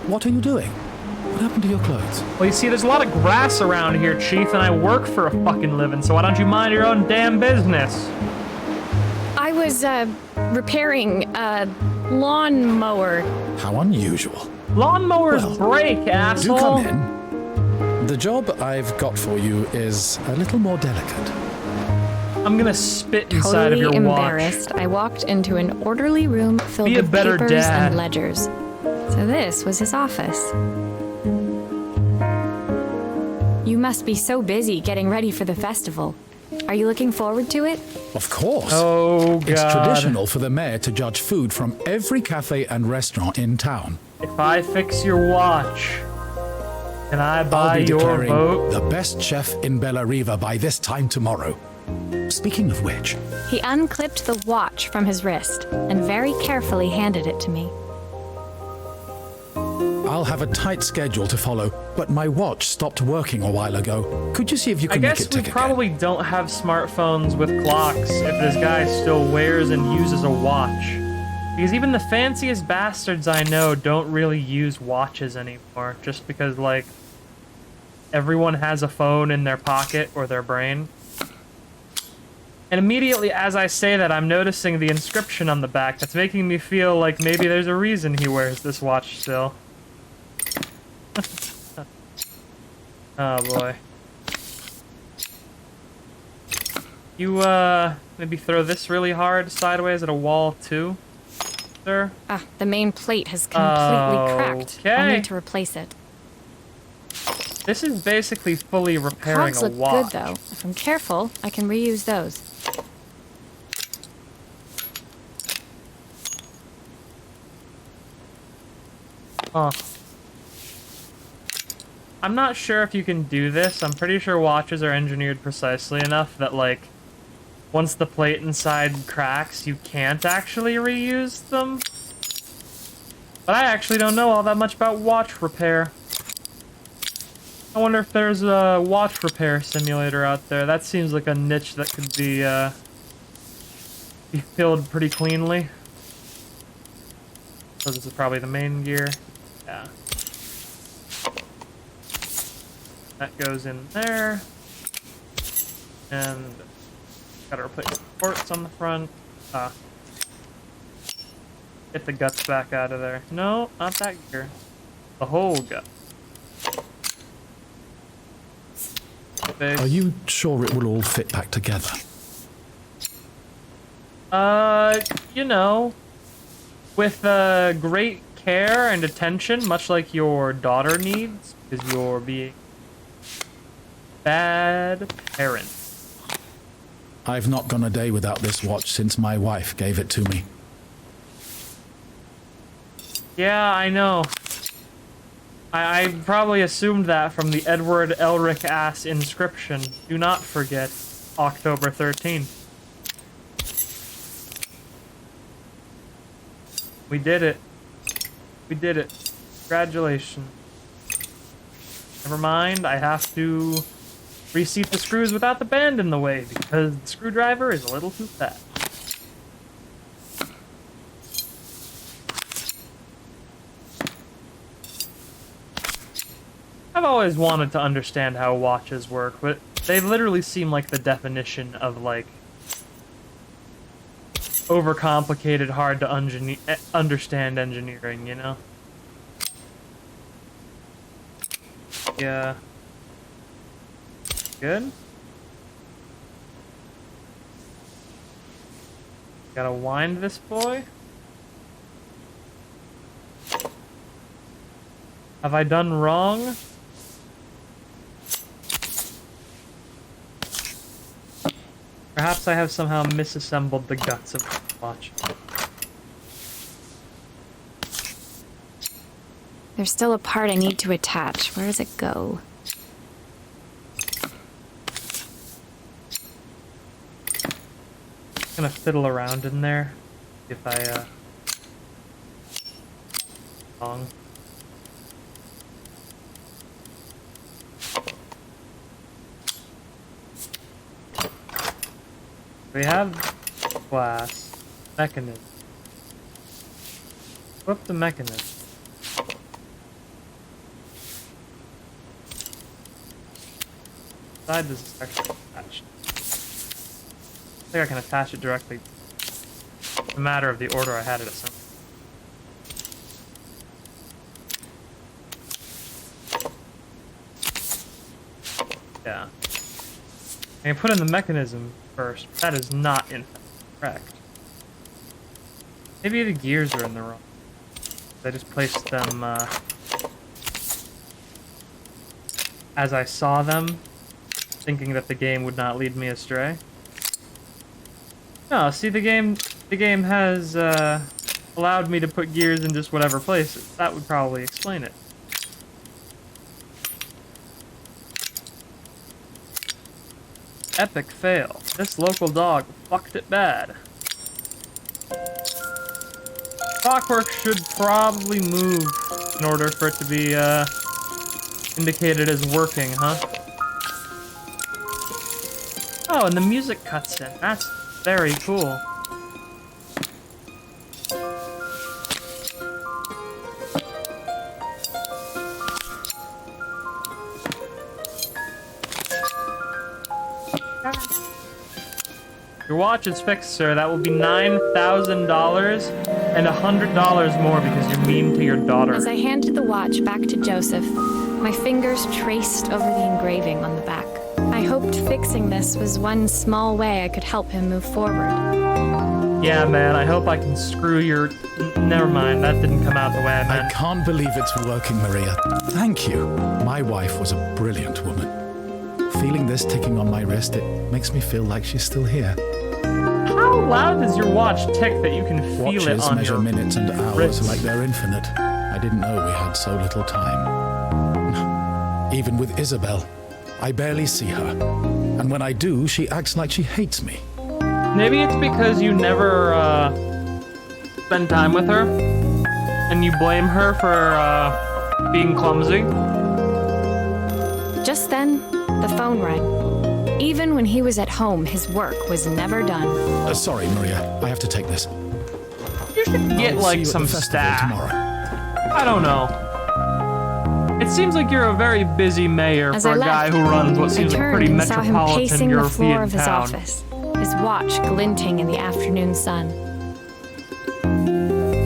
what are you doing? What happened to your clothes? Well, you see, there's a lot of grass around here, Chief, and I work for a fucking living, so why don't you mind your own damn business? I was, repairing a lawnmower. How unusual. Lawnmowers Well, break, asshole. Do come in. The job I've got for you is a little more delicate. I'm gonna spit inside Totally of your watch. embarrassed, I walked into an orderly room filled Be a with better papers dad. and ledgers. So this was his office. You must be so busy getting ready for the festival. Are you looking forward to it? Of course. Oh, God. It's traditional for the mayor to judge food from every cafe and restaurant in town. If I fix your watch, can I buy I'll be your declaring vote? the best chef in Bella Riva by this time tomorrow. Speaking of which, He unclipped the watch from his wrist and very carefully handed it to me. I'll have a tight schedule to follow, but my watch stopped working a while ago. Could you see if you I can make guess it we tick probably don't have smartphones with clocks if this guy still wears and uses a watch. Because even the fanciest bastards I know don't really use watches anymore, just because, like, everyone has a phone in their pocket or their brain. And immediately as I say that, I'm noticing the inscription on the back that's making me feel like maybe there's a reason he wears this watch still. Oh boy. You, maybe throw this really hard sideways at a wall too, sir? Ah, the main plate has completely cracked. I'll Okay. need to replace it. This is basically fully repairing Cogs a look watch. good though. If I'm careful, I can reuse those. Huh. I'm not sure if you can do this. I'm pretty sure watches are engineered precisely enough that, like, once the plate inside cracks, you can't actually reuse them. But I actually don't know all that much about watch repair. I wonder if there's a watch repair simulator out there. That seems like a niche that could be filled pretty cleanly. So this is probably the main gear. Yeah. That goes in there. And gotta replace the ports on the front. Get the guts back out of there. No, not that gear. The whole gut. are you sure it will all fit back together? You know, with great care and attention, much like your daughter needs, because you're being bad parent. I've not gone a day without this watch since my wife gave it to me. Yeah, I know. I probably assumed that from the Edward Elric ass inscription. Do not forget October 13th. We did it. We did it. Congratulations. Never mind, I have to reseat the screws without the band in the way because the screwdriver is a little too fat. I've always wanted to understand how watches work, but they literally seem like the definition of, like, overcomplicated, hard to understand engineering, you know? Yeah. Good? Gotta wind this boy. Have I done wrong? Perhaps I have somehow misassembled the guts of the watch. There's still a part I need to attach. Where does it go? I'm gonna fiddle around in there. If I, wrong. We have glass mechanism. Flip the mechanism. Side this is actually attached. I think I can attach it directly. It's a matter of the order I had it assembled. Yeah. I can put in the mechanism first. That is not in fact correct. Maybe the gears are in the wrong. I just placed them as I saw them, thinking that the game would not lead me astray. No, see, the game has allowed me to put gears in just whatever place. That would probably explain it. Epic fail. This local dog fucked it bad. Clockwork should probably move in order for it to be indicated as working, huh? Oh, and the music cuts in. That's very cool. Your watch is fixed, sir. That will be $9,000 and $100 more because you're mean to your daughter. As I handed the watch back to Joseph, my fingers traced over the engraving on the back. I hoped fixing this was one small way I could help him move forward. Yeah, man, I hope I can screw your... Never mind, that didn't come out the way I meant. I can't believe it's working, Maria. Thank you. My wife was a brilliant woman. Feeling this ticking on my wrist, it makes me feel like she's still here. How loud does your watch tick that you can feel Watches it on measure your minutes and hours wrist? like they're infinite. I didn't know we had so little time. Even with Isabel, I barely see her. And when I do, she acts like she hates me. Maybe it's because you never spend time with her, and you blame her for being clumsy. Just then, the phone rang. Even when he was at home, his work was never done. Sorry, Maria. I have to take this. You should get I'll see like you at some the festival staff. tomorrow. I don't know. It seems like you're a very busy mayor As for I a guy left, who runs what I seems like a turned pretty and saw him metropolitan pacing the floor European of his town. office, his watch glinting in the afternoon sun.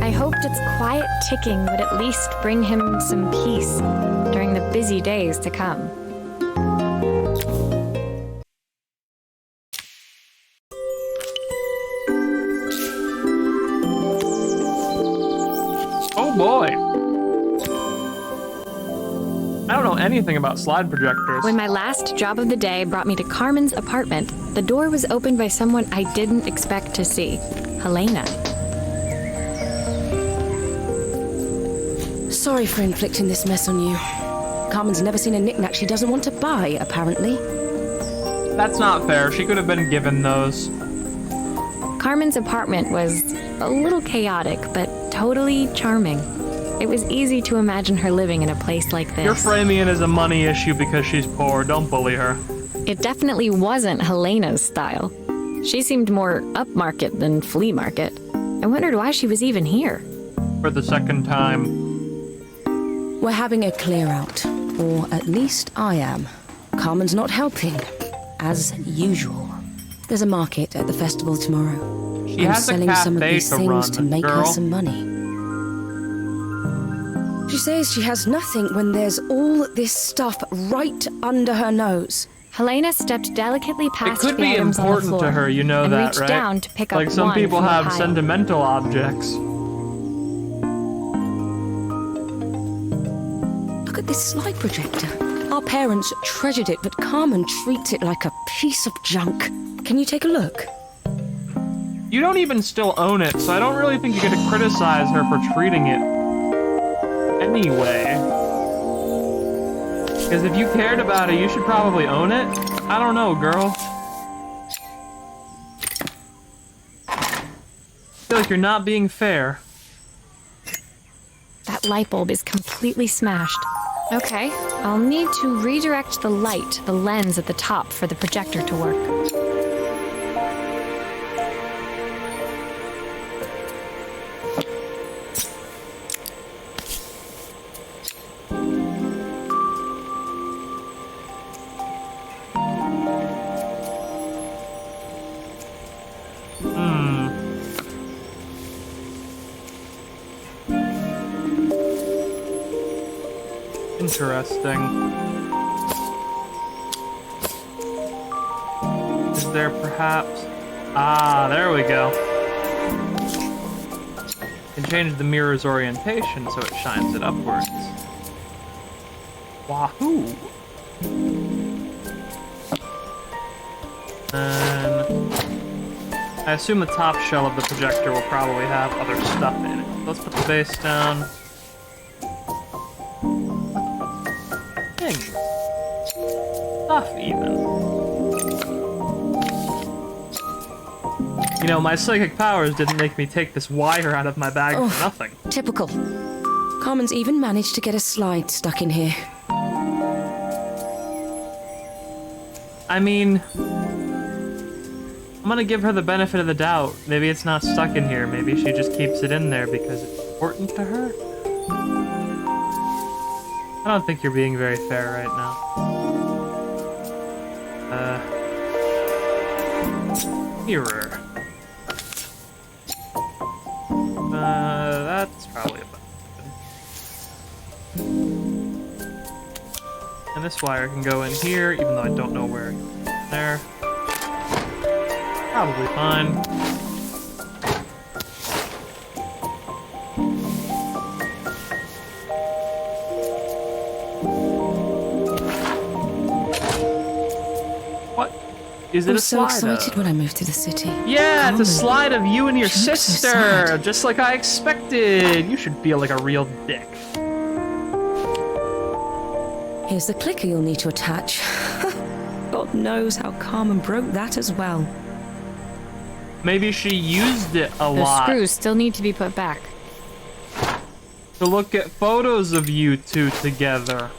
I hoped its quiet ticking would at least bring him some peace during the busy days to come. Oh boy. I don't know anything about slide projectors. When my last job of the day brought me to Carmen's apartment, the door was opened by someone I didn't expect to see, Helena. Sorry for inflicting this mess on you. Carmen's never seen a knick-knack she doesn't want to buy, apparently. That's not fair. She could have been given those. Carmen's apartment was a little chaotic, but totally charming. It was easy to imagine her living in a place like this. You're framing it as a money issue because she's poor. Don't bully her. It definitely wasn't Helena's style. She seemed more upmarket than flea market. I wondered why she was even here. For the second time. We're having a clear-out, or at least I am. Carmen's not helping, as usual. There's a market at the festival tomorrow. She I'm has a selling some of cafe these to things run, to make her girl. some money. She says she has nothing when there's all this stuff right under her nose. Helena stepped delicately It past could the be items on the important floor to her, you know and that, reached right? down to pick up Like some one people from the have pile. sentimental objects. Look at this slide projector. Our parents treasured it, but Carmen treats it like a piece of junk. Can you take a look? You don't even still own it, so I don't really think you get to criticize her for treating it anyway. Because if you cared about it, you should probably own it. I don't know, girl. I feel like you're not being fair. That light bulb is completely smashed. Okay, I'll need to redirect the light, the lens at the top for the projector to work. Interesting. Is there, perhaps? Ah, there we go. You can change the mirror's orientation so it shines it upwards. Wahoo! And I assume the top shell of the projector will probably have other stuff in it. Let's put the base down. Things. Stuff, even. You know, my psychic powers didn't make me take this wire out of my bag for nothing. Typical. Carmen's even managed to get a slide stuck in here. I mean, I'm gonna give her the benefit of the doubt. Maybe it's not stuck in here. Maybe she just keeps it in there because it's important to her. I don't think you're being very fair right now. Mirror. That's probably about good. And this wire can go in here, even though I don't know where it goes. There. Probably fine. What? Is it I'm a so slide? excited when I moved to the city. Yeah, it's a Carmen. slide of you and your She looks so sister, sad. just like I expected. You should feel like a real dick. Here's the clicker you'll need to attach. God knows how Carmen broke that as well. Maybe she used it a The lot screws still need to be put back. to look at photos of you two together.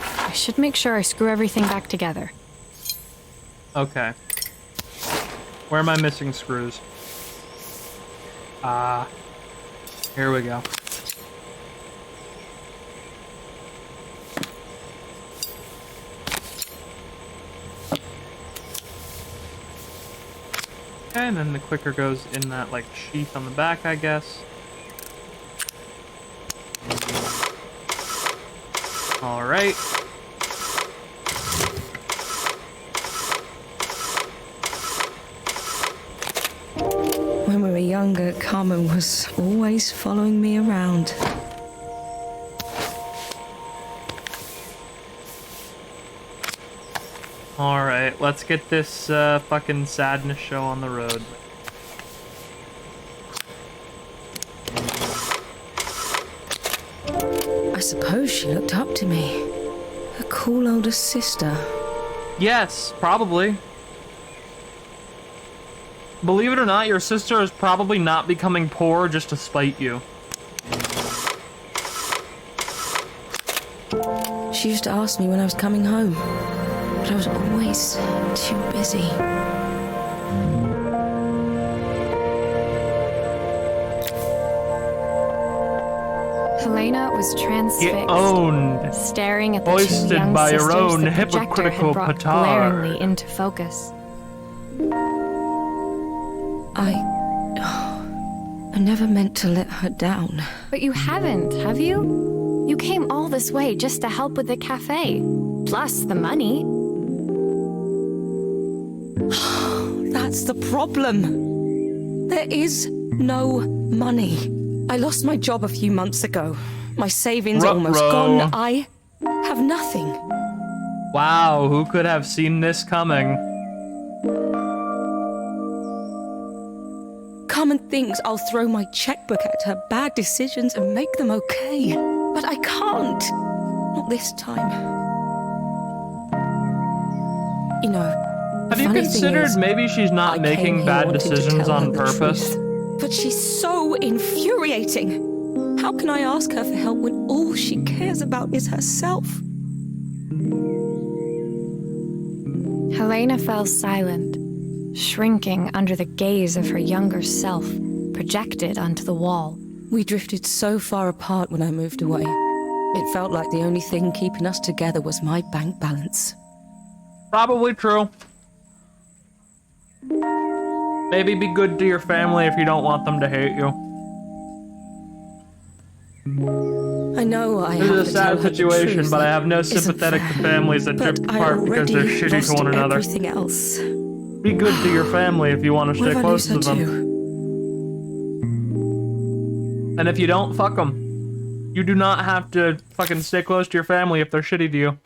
I should make sure I screw everything back together. Okay. Where am I missing screws? Here we go. Okay, and then the clicker goes in that, like, sheath on the back, I guess. Alright. When we were younger, Carmen was always following me around. Alright, let's get this fucking sadness show on the road. I suppose she looked up to me. A cool older sister. Yes, probably. Believe it or not, your sister is probably not becoming poor just to spite you. She used to ask me when I was coming home, but I was always too busy. Helena was transfixed, Get owned. staring at the Hoisted two young by your sisters own the projector hypocritical had brought petard. glaringly into focus. I never meant to let her down. But you haven't, have you? You came all this way just to help with the cafe, plus the money. That's the problem. There is no money. I lost my job a few months ago. My savings are almost Ruh-roh. gone. I have nothing. Wow, who could have seen this coming? Carmen thinks I'll throw my checkbook at her bad decisions and make them okay. But I can't. Not this time. You know, Have you funny thing considered is, maybe she's not I came making here bad wanting to decisions tell her on the purpose? truth. But she's so infuriating. How can I ask her for help when all she cares about is herself? Helena fell silent, shrinking under the gaze of her younger self, projected onto the wall. We drifted so far apart when I moved away. It felt like the only thing keeping us together was my bank balance. Probably true. Maybe be good to your family if you don't want them to hate you. I know I This have is a to sad tell her the situation, truth but I that have no isn't sympathetic to fair. families that But drift I apart because they're already shitty to lost one another. everything else. Be good to your family if you want to What stay if I lose close her to them. too? And if you don't, fuck them. You do not have to fucking stay close to your family if they're shitty to you.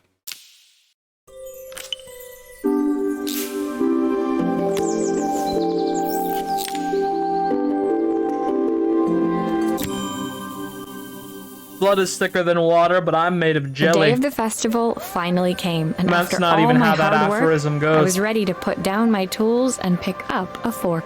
Blood is thicker than water, but I'm made of The jelly. day of the festival finally came, and That's after not all even my how that hard work, aphorism goes. I was ready to put down my tools and pick up a fork.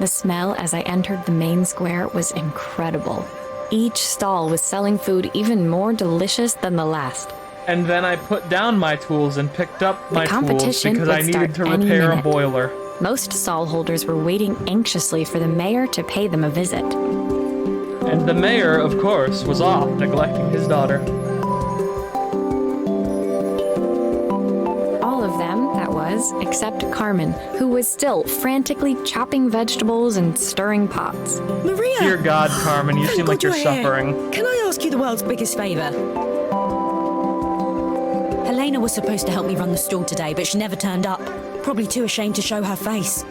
The smell as I entered the main square was incredible. Each stall was selling food even more delicious than the last. And then I put down my tools and picked up my tools competition because would I needed start to any repair a minute. boiler. Most stall holders were waiting anxiously for the mayor to pay them a visit. And the mayor, of course, was off neglecting his daughter. All of them, that was, except Carmen, who was still frantically chopping vegetables and stirring pots. Maria! Dear God, Carmen, you Thank seem like God you're you're here. suffering. Can I ask you the world's biggest favour? Helena was supposed to help me run the stall today, but she never turned up. Probably too ashamed to show her face.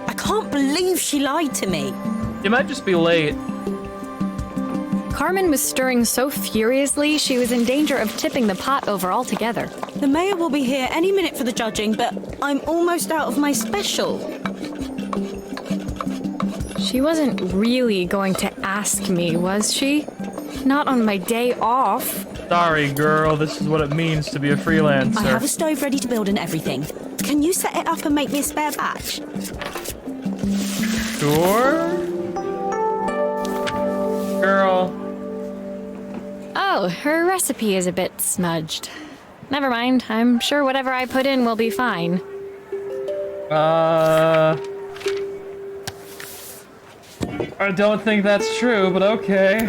I can't believe she lied to me. You might just be late. Carmen was stirring so furiously she was in danger of tipping the pot over altogether. The mayor will be here any minute for the judging, but I'm almost out of my special. She wasn't really going to ask me, was she? Not on my day off. Sorry, girl, this is what it means to be a freelancer. I have a stove ready to build and everything. Can you set it up and make me a spare batch? Sure? Girl. Oh, her recipe is a bit smudged. Never mind, I'm sure whatever I put in will be fine. I don't think that's true, but okay.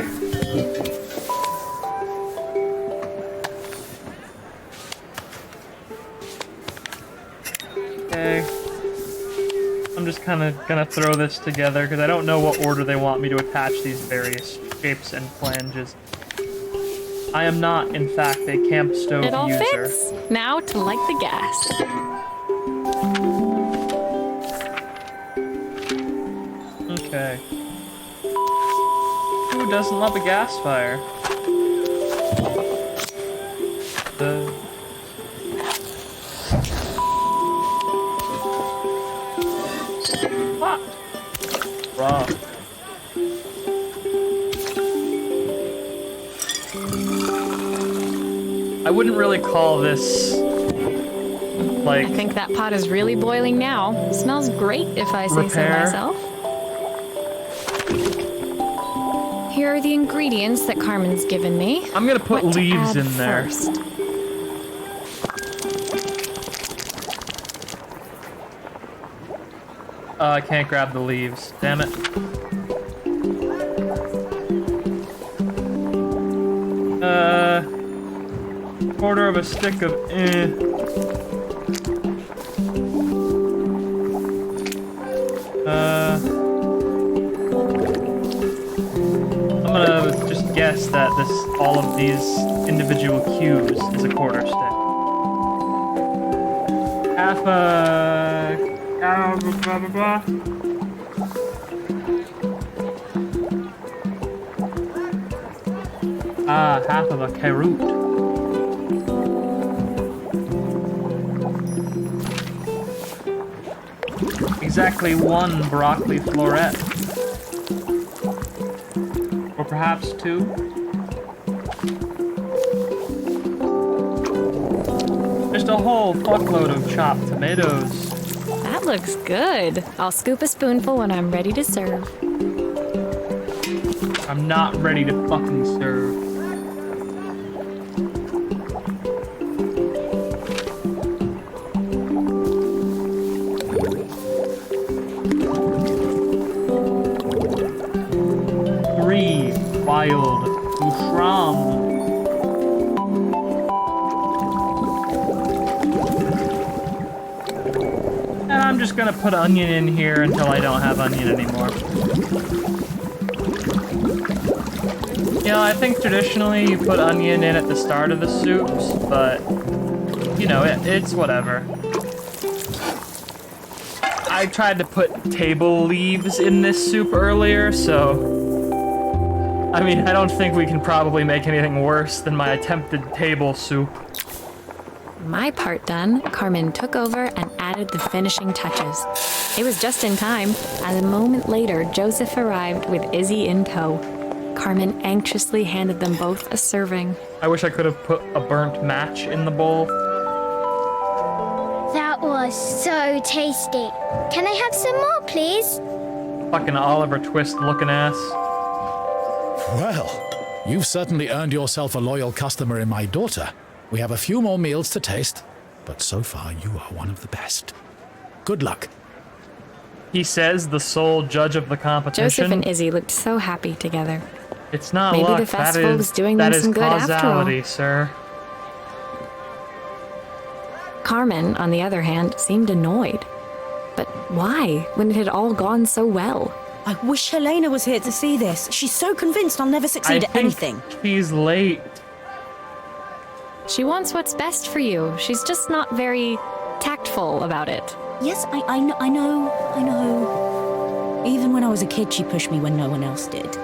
Okay. I'm just kind of gonna throw this together because I don't know what order they want me to attach these various shapes and flanges. I am not, in fact, a camp stove It all user. fits. Now to light the gas. Okay. Who doesn't love a gas fire? What? Wrong. I wouldn't really call this like I think that pot is really boiling now. Smells great if I say so Repair. myself. Here are the ingredients that Carmen's given me. I'm gonna put What to leaves add in there. First. I can't grab the leaves. Damn it. Quarter of a stick of I'm gonna just guess that all of these individual cues is a quarter stick. Half a blah blah blah. Half of a carrot. Exactly one broccoli floret. Or perhaps two. Just a whole fuckload of chopped tomatoes. That looks good. I'll scoop a spoonful when I'm ready to serve. I'm not ready to fucking serve. wild mushroom. And I'm just gonna put onion in here until I don't have onion anymore. You know, I think traditionally you put onion in at the start of the soups, but, you know, it's whatever. I tried to put table leaves in this soup earlier, so... I mean, I don't think we can probably make anything worse than my attempted table soup. My part done, Carmen took over and added the finishing touches. It was just in time, and a moment later, Joseph arrived with Izzy in tow. Carmen anxiously handed them both a serving. I wish I could have put a burnt match in the bowl. That was so tasty. Can I have some more, please? Fucking Oliver Twist looking ass. Well, you've certainly earned yourself a loyal customer in my daughter. We have a few more meals to taste, but so far you are one of the best. Good luck. He says, the sole judge of the competition. Joseph and Izzy looked so happy together. It's not Maybe luck. the festival was doing that them is some good after all. causality, sir. Carmen, on the other hand, seemed annoyed. But why, when it had all gone so well? I wish Helena was here to see this. She's so convinced I'll never succeed at anything. She's late. She wants what's best for you. She's just not very tactful about it. Yes, I know. Even when I was a kid, she pushed me when no one else did.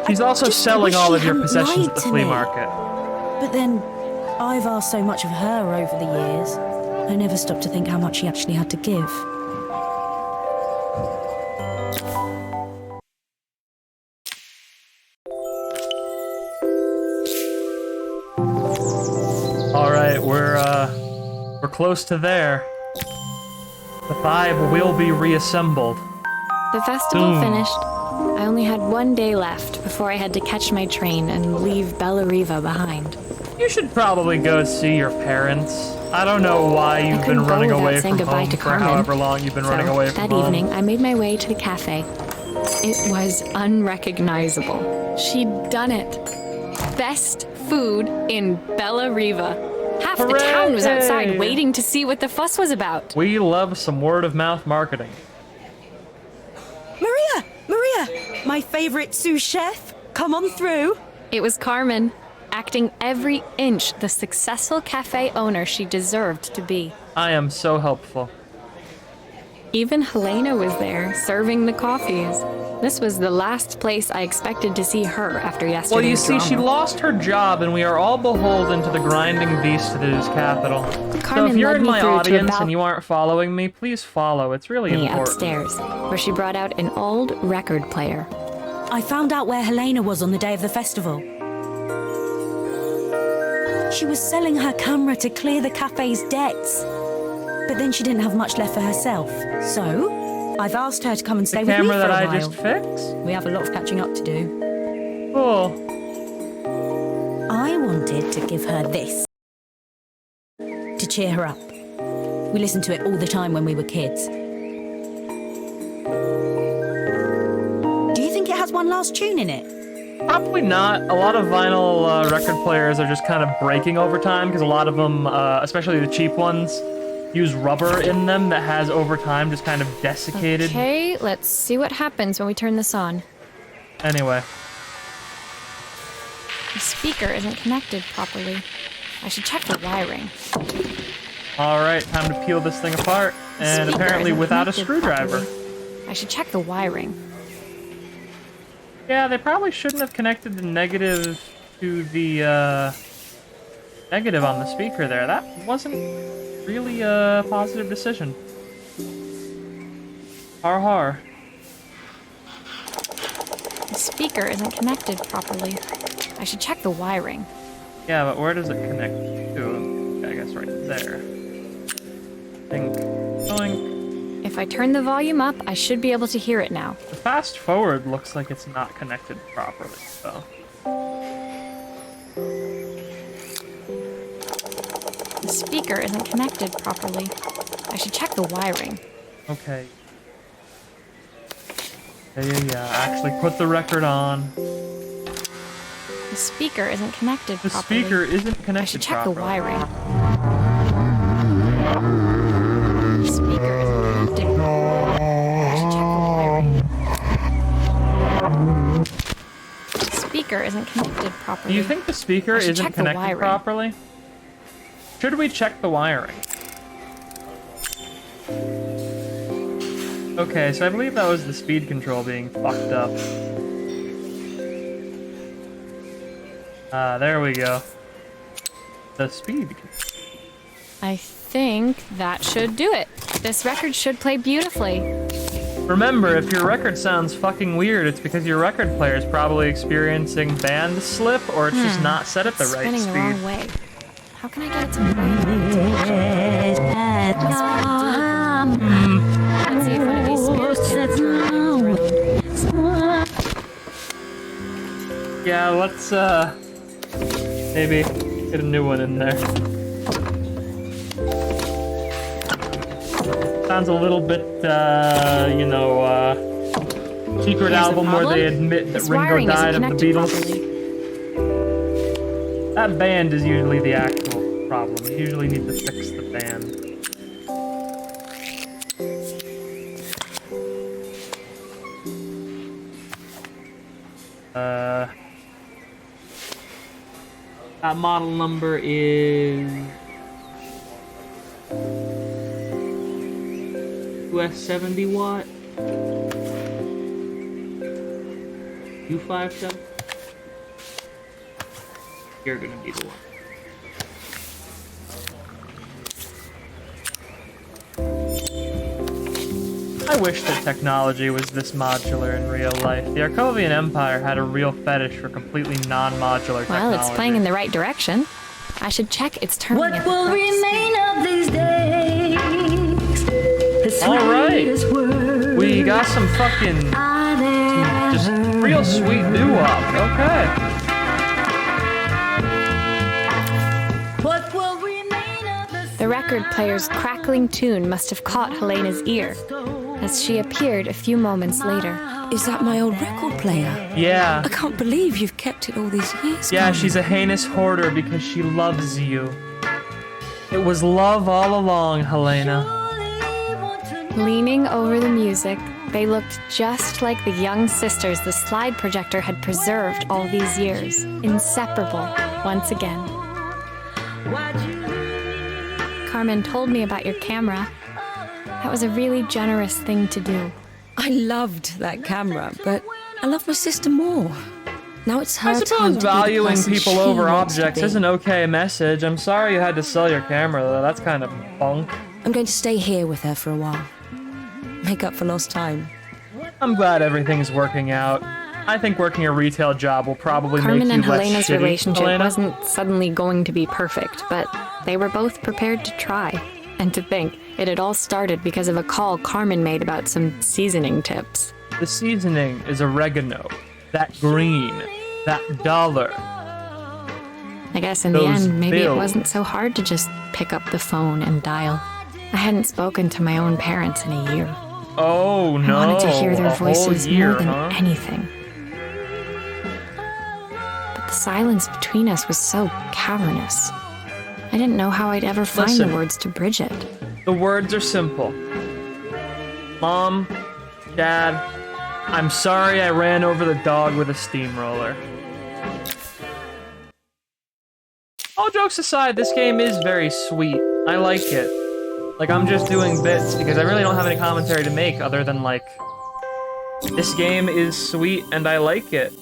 She's also just selling wish all she of your hadn't possessions lied at the to flea me. market. But then, I've asked so much of her over the years. I never stopped to think how much she actually had to give. All right, we're close to there. The 5 will be reassembled. The festival Boom. finished. I only had one day left before I had to catch my train and leave Bella Riva behind. You should probably go see your parents. I don't know why you've couldn't been go running without away saying from goodbye home to for Carmen. however long you've been running away from that home. evening, I made my way to the cafe. It was unrecognizable. She'd done it. Best food in Bella Riva. Half the town was outside Hooray! waiting to see what the fuss was about. We love some word-of-mouth marketing. Maria! My favorite sous chef. Come on through. It was Carmen, acting every inch the successful cafe owner she deserved to be. I am so helpful. Even Helena was there, serving the coffees. This was the last place I expected to see her after yesterday's Well, you see, she drama. lost her job, and we are all beholden to the grinding beast that is capital. So Carmen if you're led in me my through to a audience balcony and you aren't following me, please follow. It's really important. upstairs, where she brought out an old record player. I found out where Helena was on the day of the festival. She was selling her camera to clear the cafe's debts. But then she didn't have much left for herself. So, I've asked her to come and stay The with me camera for that a I while. just fixed? We have a lot of catching up to do. Cool. I wanted to give her this. To cheer her up. We listened to it all the time when we were kids. Do you think it has one last tune in it? Probably not. A lot of vinyl record players are just kind of breaking over time because a lot of them, especially the cheap ones, use rubber in them that has over time just kind of desiccated. Okay, let's see what happens when we turn this on. Anyway. The speaker isn't connected properly. I should check the wiring. Alright, time to peel this thing apart. The And speaker apparently isn't without a connected screwdriver. properly. I should check the wiring. Yeah, they probably shouldn't have connected the negative to the negative on the speaker there. That wasn't really a positive decision. Har har. The speaker isn't connected properly. I should check the wiring. Yeah, but where does it connect to? I guess right there. Think. Doink. If I turn the volume up, I should be able to hear it now. The fast forward looks like it's not connected properly, so. The speaker isn't connected properly. I should check the wiring. Okay. Yeah. Actually put the record on. The speaker isn't connected The properly. speaker isn't connected I should check properly. the wiring. The speaker isn't connected properly. I should check the wiring. The speaker isn't connected properly. Do you think the speaker I should isn't check the connected wiring. properly? Should we check the wiring? Okay, so I believe that was the speed control being fucked up. There we go. The speed control. I think that should do it. This record should play beautifully. Remember, if your record sounds fucking weird, it's because your record player is probably experiencing band slip, or it's just not set at the right Spinning speed. the wrong way. How can I get it to play? Let's see if one of these spirits can turn. Yeah, let's maybe get a new one in there. Sounds a little bit, secret album where they admit that This Ringo wiring isn't died of the connected Beatles. properly. That band is usually the actual problem. You usually need to fix the band. That model number is US 70 watt. U57. You're gonna be the one. I wish that technology was this modular in real life. The Arkovian Empire had a real fetish for completely non-modular technology. Well, it's playing in the right direction. I should check it's turning What at the will correct speed. remain of these days? The All right. sweetest words We got some fucking I've just ever real sweet doo-wop. Okay. What will remain of the The record player's crackling tune must have caught Helena's ear, as she appeared a few moments later. Is that my old record player? Yeah. I can't believe you've kept it all these years. Yeah, Carmen. she's a heinous hoarder because she loves you. It was love all along, Helena. Leaning over the music, they looked just like the young sisters the slide projector had preserved all these years, inseparable once again. Carmen told me about your camera. That was a really generous thing to do. I loved that camera, but I love my sister more. Now it's her I time suppose to be the valuing person people she over wants to objects be. is an okay message. I'm sorry you had to sell your camera, though. That's kind of bunk. I'm going to stay here with her for a while. Make up for lost time. I'm glad everything's working out. I think working a retail job will probably Carmen make you and less Helena's shitty, relationship Helena. wasn't suddenly going to be perfect, but they were both prepared to try. And to think, it had all started because of a call Carmen made about some seasoning tips. The seasoning is oregano. That green. That dollar. I guess in the Those end, maybe bills. it wasn't so hard to just pick up the phone and dial. I hadn't spoken to my own parents in a year. Oh, no. I wanted to hear their a whole voices year, more than huh? anything. But the silence between us was so cavernous. I didn't know how I'd ever find Listen. the words to bridge it. The words are simple. Mom, Dad, I'm sorry I ran over the dog with a steamroller. All jokes aside, this game is very sweet. I like it. Like, I'm just doing bits because I really don't have any commentary to make other than, like, this game is sweet and I like it.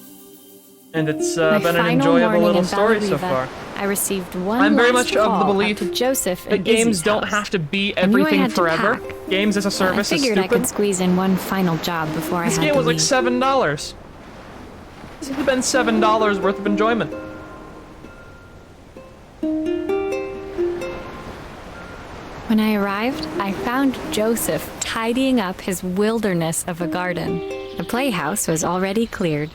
And it's My been an final enjoyable morning little in story so Bellariva, far. I received one I'm very last much of the call belief up to Joseph that and games Izzy's don't house. have to be I knew I everything had to forever. pack. Games as a service I is figured I stupid. could squeeze in one final job before I This had game to was like leave. $7. This would have been $7 worth of enjoyment. When I arrived, I found Joseph tidying up his wilderness of a garden. The playhouse was already cleared.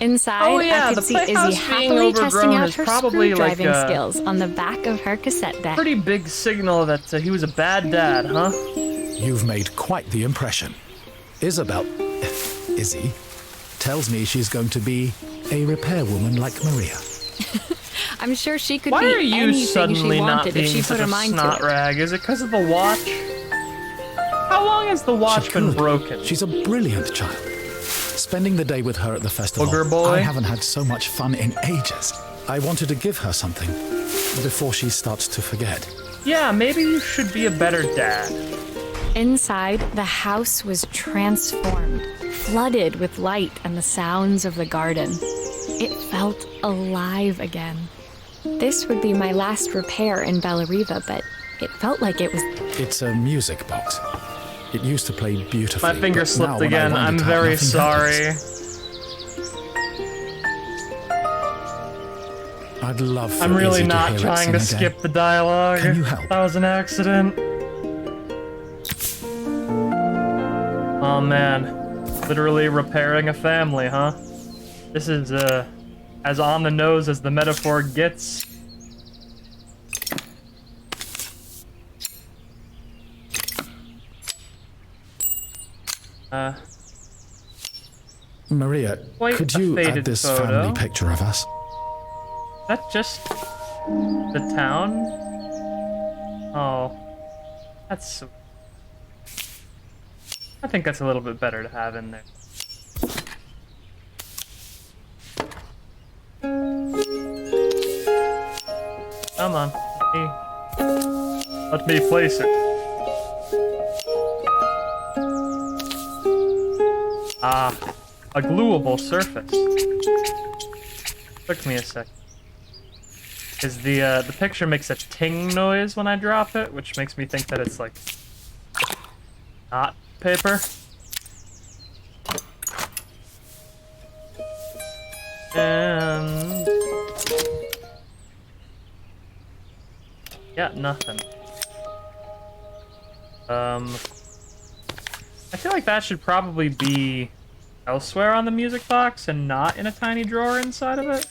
Inside, Oh, yeah, I the could see playhouse Izzy being happily testing overgrown out is her probably like screwdriving a skills on the back of her cassette deck. Pretty big signal that he was a bad dad, huh? You've made quite the impression. Isabel, Izzy, tells me she's going to be a repairwoman like Maria. I'm sure she could Why be are you anything suddenly she not wanted if she being put such her a mind to snot it. rag? Is it because of the watch? How long has the watch She been could. broken? She's a brilliant child. Spending the day with her at the festival, Booger boy? I haven't had so much fun in ages. I wanted to give her something before she starts to forget. Yeah, maybe you should be a better dad. Inside, the house was transformed, flooded with light and the sounds of the garden. It felt alive again. This would be my last repair in Bellariva, but it felt like it was... It's a music box. It used to play beautifully. My finger but slipped now when I again. wind I'm it up, very nothing sorry. happens. I'd love for I'm really Izzy to not hear it trying to sing again. skip the dialogue. Can you help? That was an accident. Oh man. Literally repairing a family, huh? This is as on the nose as the metaphor gets. Maria, Quite could a you faded add this photo. family picture of us? Is that just the town? Oh. That's so... I think that's a little bit better to have in there. Come on. Let me place it. Ah, a gluable surface. Took me a sec. Is the picture makes a ting noise when I drop it, which makes me think that it's like not paper. And yeah, nothing. I feel like that should probably be elsewhere on the music box and not in a tiny drawer inside of it.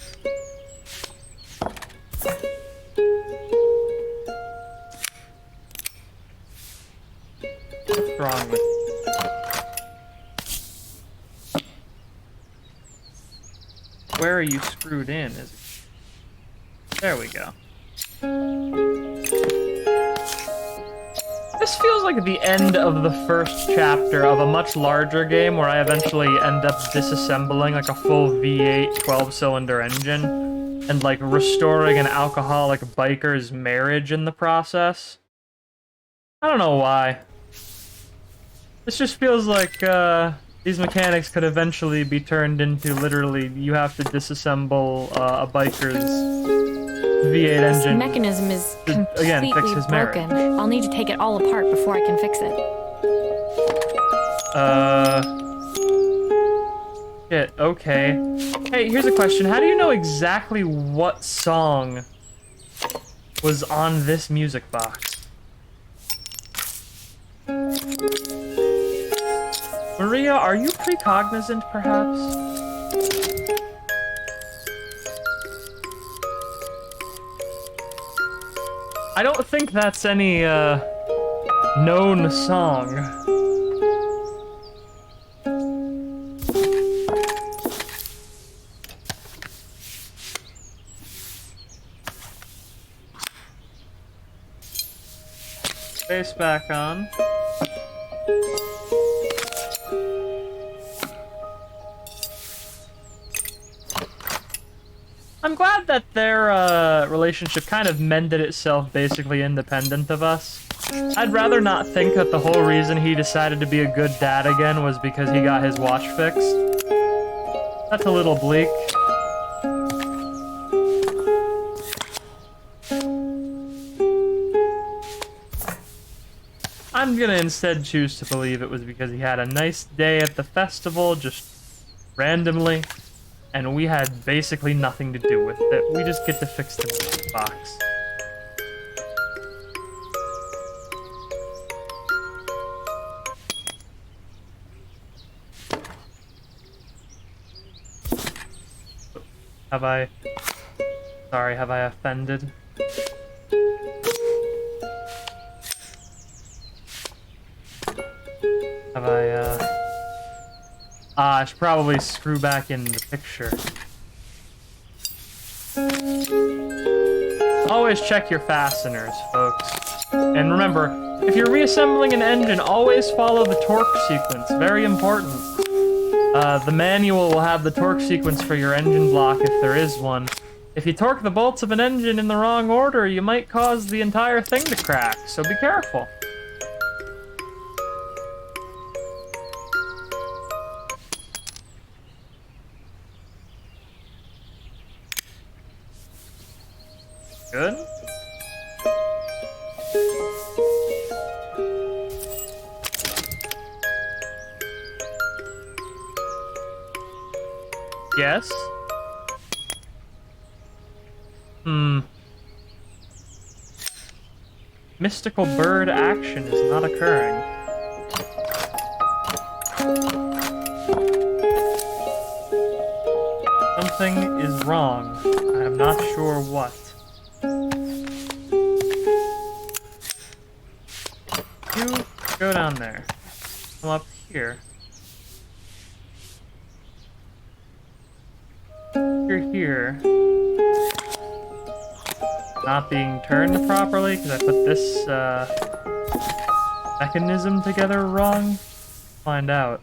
What's wrong with Where are you screwed in? There we go. This feels like the end of the first chapter of a much larger game where I eventually end up disassembling like a full V8 12-cylinder engine and like restoring an alcoholic biker's marriage in the process. I don't know why. This just feels like these mechanics could eventually be turned into literally you have to disassemble a biker's V8 This engine. mechanism is completely Again, fix his marriage. broken. I'll need to take it all apart before I can fix it. Shit, okay. Hey, here's a question. How do you know exactly what song was on this music box? Maria, are you precognizant, perhaps? I don't think that's any, known song. Face back on. I'm glad that their relationship kind of mended itself basically independent of us. I'd rather not think that the whole reason he decided to be a good dad again was because he got his watch fixed. That's a little bleak. I'm gonna instead choose to believe it was because he had a nice day at the festival, just randomly, and we had basically nothing to do with it. We just get to fix the music box. Have I... Sorry, have I offended? Have I, I should probably screw back in the picture. Always check your fasteners, folks. And remember, if you're reassembling an engine, always follow the torque sequence. Very important. The manual will have the torque sequence for your engine block if there is one. If you torque the bolts of an engine in the wrong order, you might cause the entire thing to crack, so be careful. Good. Yes. Mystical bird action is not occurring. Something is wrong. I am not sure what. You go down there. Come up here. You're here. Not being turned properly because I put this mechanism together wrong. Find out.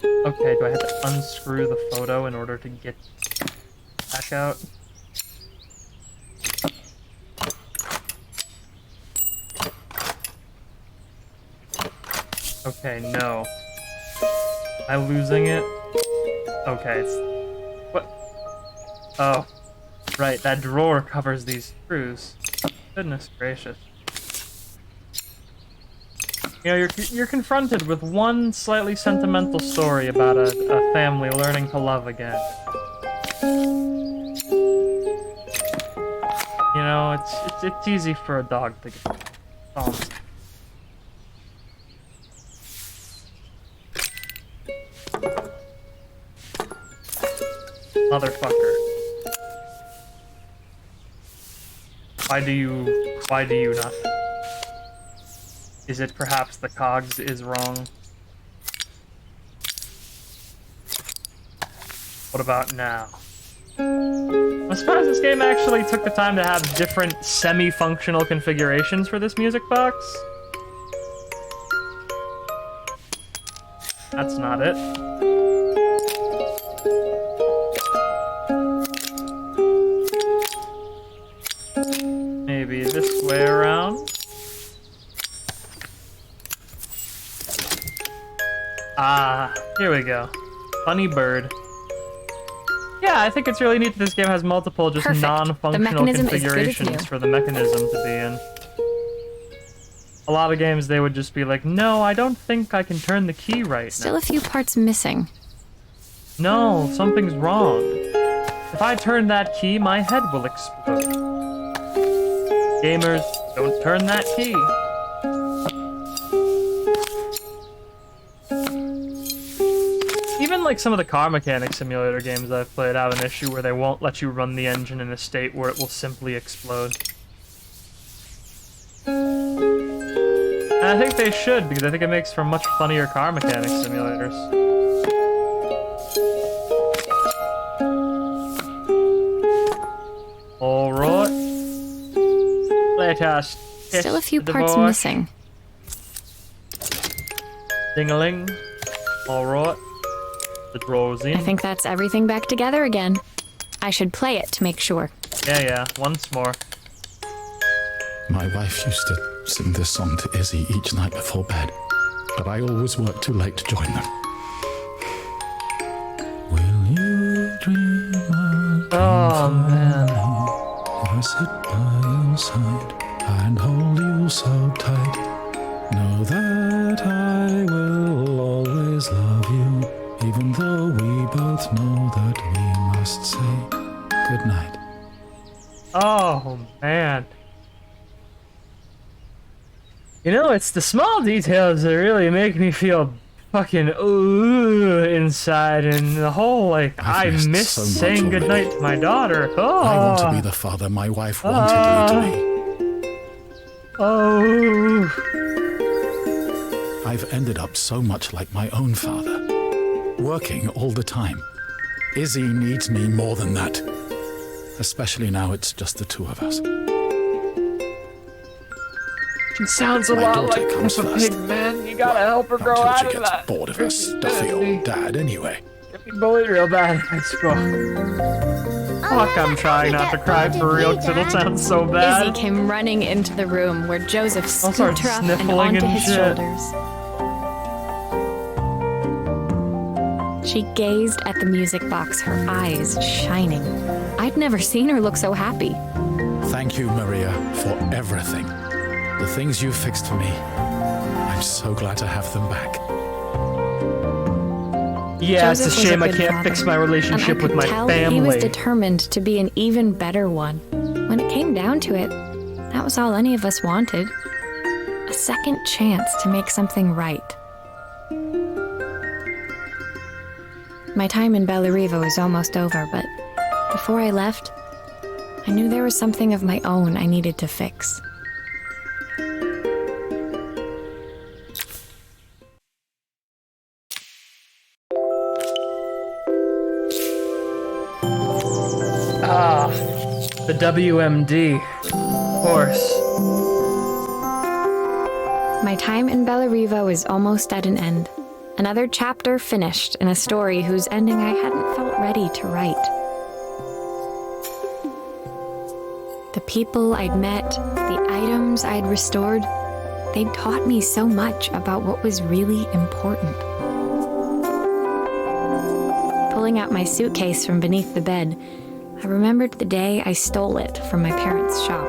Okay, do I have to unscrew the photo in order to get back out? Okay, no. Am I losing it? Okay, it's... What? Oh. Right, that drawer covers these screws. Goodness gracious. You know, you're confronted with one slightly sentimental story about a family learning to love again. You know, it's easy for a dog to get thumbs. Motherfucker. Why do you not? Is it perhaps the cogs is wrong? What about now? I'm surprised this game actually took the time to have different semi-functional configurations for this music box. That's not it. Maybe this way around. Ah, here we go. Funny bird. Yeah, I think it's really neat that this game has multiple just non-functional configurations for the mechanism to be in. A lot of games, they would just be like, no, I don't think I can turn the key right Still now. a few parts missing. No, something's wrong. If I turn that key, my head will explode. Gamers, don't turn that key. Even like some of the car mechanic simulator games I've played have an issue where they won't let you run the engine in a state where it will simply explode. And I think they should, because I think it makes for much funnier car mechanic simulators. Alright. Let us test Still a few the parts device. missing. Ding-a-ling. Alright. The draw's in. I think that's everything back together again. I should play it to make sure. Yeah, once more. My wife used to sing this song to Izzy each night before bed, but I always worked too late to join them. Will you dream again? Oh, man. If I sit by your side and hold you so tight, know that I will always love you, even though we both know that we must say goodnight. Oh, man. You know, it's the small details that really make me feel fucking ooh inside, and the whole, like, I I've missed miss so much saying already. goodnight to my daughter. Oh. I want to be the father my wife wanted me to be. Oh. I've ended up so much like my own father, working all the time. Izzy needs me more than that, especially now it's just the two of us. She sounds a My lot daughter like comes Peppa first. Pig, man. You gotta help her grow Until out she of gets that. bored of her stuffy old dad anyway. Get me bullied real bad in high school. Fuck, I'm trying not to cry for real because it'll sound so bad. Izzy came running into the room where Joseph I'll start scooped her up and sniffling onto and his shit. shoulders. She gazed at the music box, her eyes shining. I'd never seen her look so happy. Thank you, Maria, for everything. The things you fixed for me. I'm so glad to have them back. Yeah, Joseph it's a was shame I good can't father, fix my relationship and I with could my tell family. He was determined to be an even better one. When it came down to it, that was all any of us wanted. A second chance to make something right. My time in Bellariva was almost over, but before I left, I knew there was something of my own I needed to fix. Ah, the WMD. Of course. My time in Bellariva was almost at an end. Another chapter finished in a story whose ending I hadn't felt ready to write. The people I'd met, the items I'd restored, they'd taught me so much about what was really important. Pulling out my suitcase from beneath the bed, I remembered the day I stole it from my parents' shop.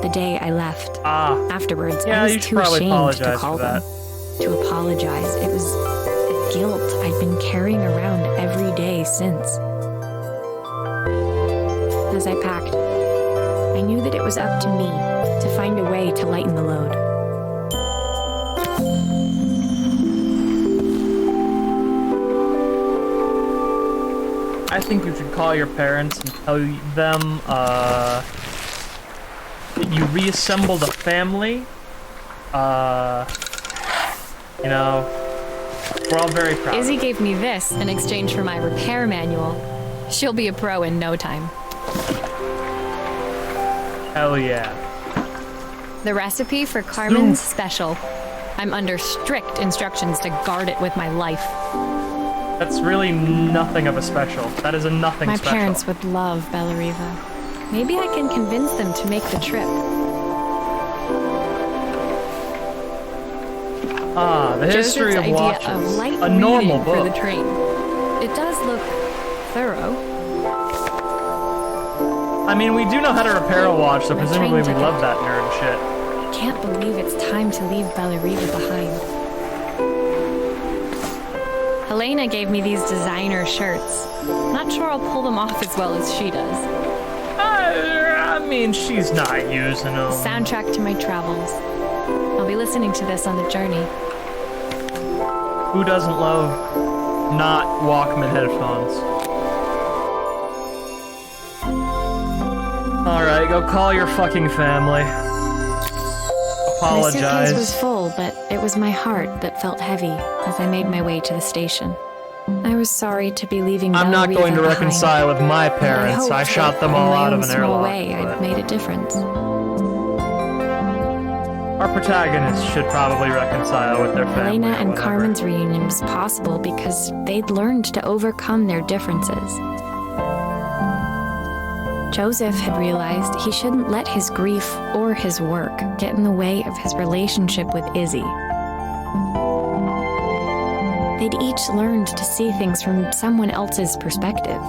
The day I left. Afterwards, Yeah, I was you should too probably ashamed apologize to for call that. them. To apologize. It was the guilt I'd been carrying around every day since. As I packed, I knew that it was up to me to find a way to lighten the load. I think you should call your parents and tell them, that you reassembled a family. You know, we're all very proud. Izzy gave me this in exchange for my repair manual. She'll be a pro in no time. Hell yeah. The recipe for Carmen's special. I'm under strict instructions to guard it with my life. That's really nothing of a special. That is a nothing My special. parents would love Bellariva. Maybe I can convince them to make the trip. The history Joseph's of idea watches. of light A normal reading book. for the train. It does look thorough. I mean, we do know how to repair a watch, so My presumably we train love ticket. that nerd shit. I can't believe it's time to leave Bellariva behind. Helena gave me these designer shirts. Not sure I'll pull them off as well as she does. I mean, she's not using them. Soundtrack to my travels. I'll be listening to this on the journey. Who doesn't love not Walkman headphones? Alright, go call your fucking family. My suitcase was Apologize. full, but it was my heart that felt heavy as I made my way to the station. I was sorry to be leaving I'm not Bellariva going to behind, reconcile with my but parents. I hoped shot that them in all my out of own an small airlock. way, I'd but made a difference. Our protagonists should probably reconcile with their family. Helena or and whatever. Carmen's reunion was possible because they'd learned to overcome their differences. Joseph had realized he shouldn't let his grief or his work get in the way of his relationship with Izzy. They'd each learned to see things from someone else's perspective.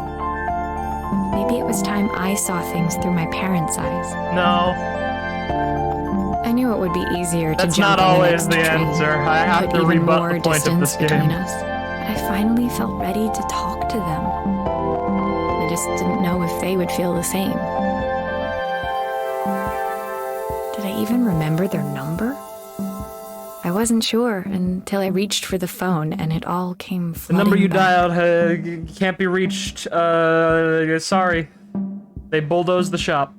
Maybe it was time I saw things through my parents' eyes. No, I knew it would be easier to that's jump not on the always next the train, answer. I have put to even rebut more the point of distance this game. between us. I finally felt ready to talk to them. I just didn't know if they would feel the same. Did I even remember their number? I wasn't sure until I reached for the phone and it all came The flooding number you back. dialed can't be reached. Sorry. They bulldozed the shop.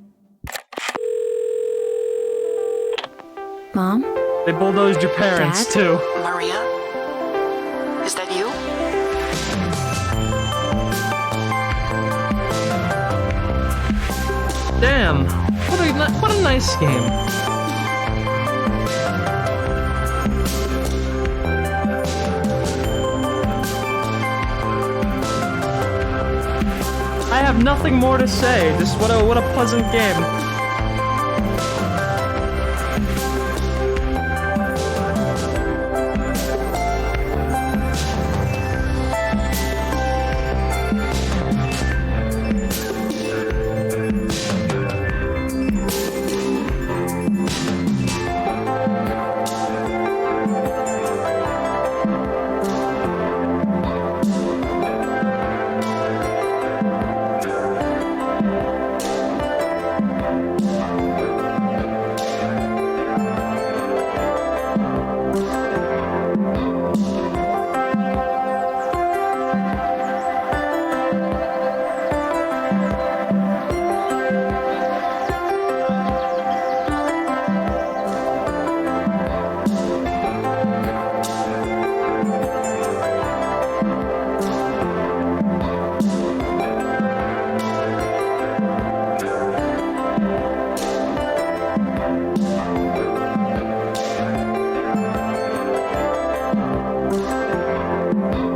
Mom? They bulldozed your parents, Dad? too. Maria? Is that you? Damn. What a nice game. I have nothing more to say. Just what a pleasant game.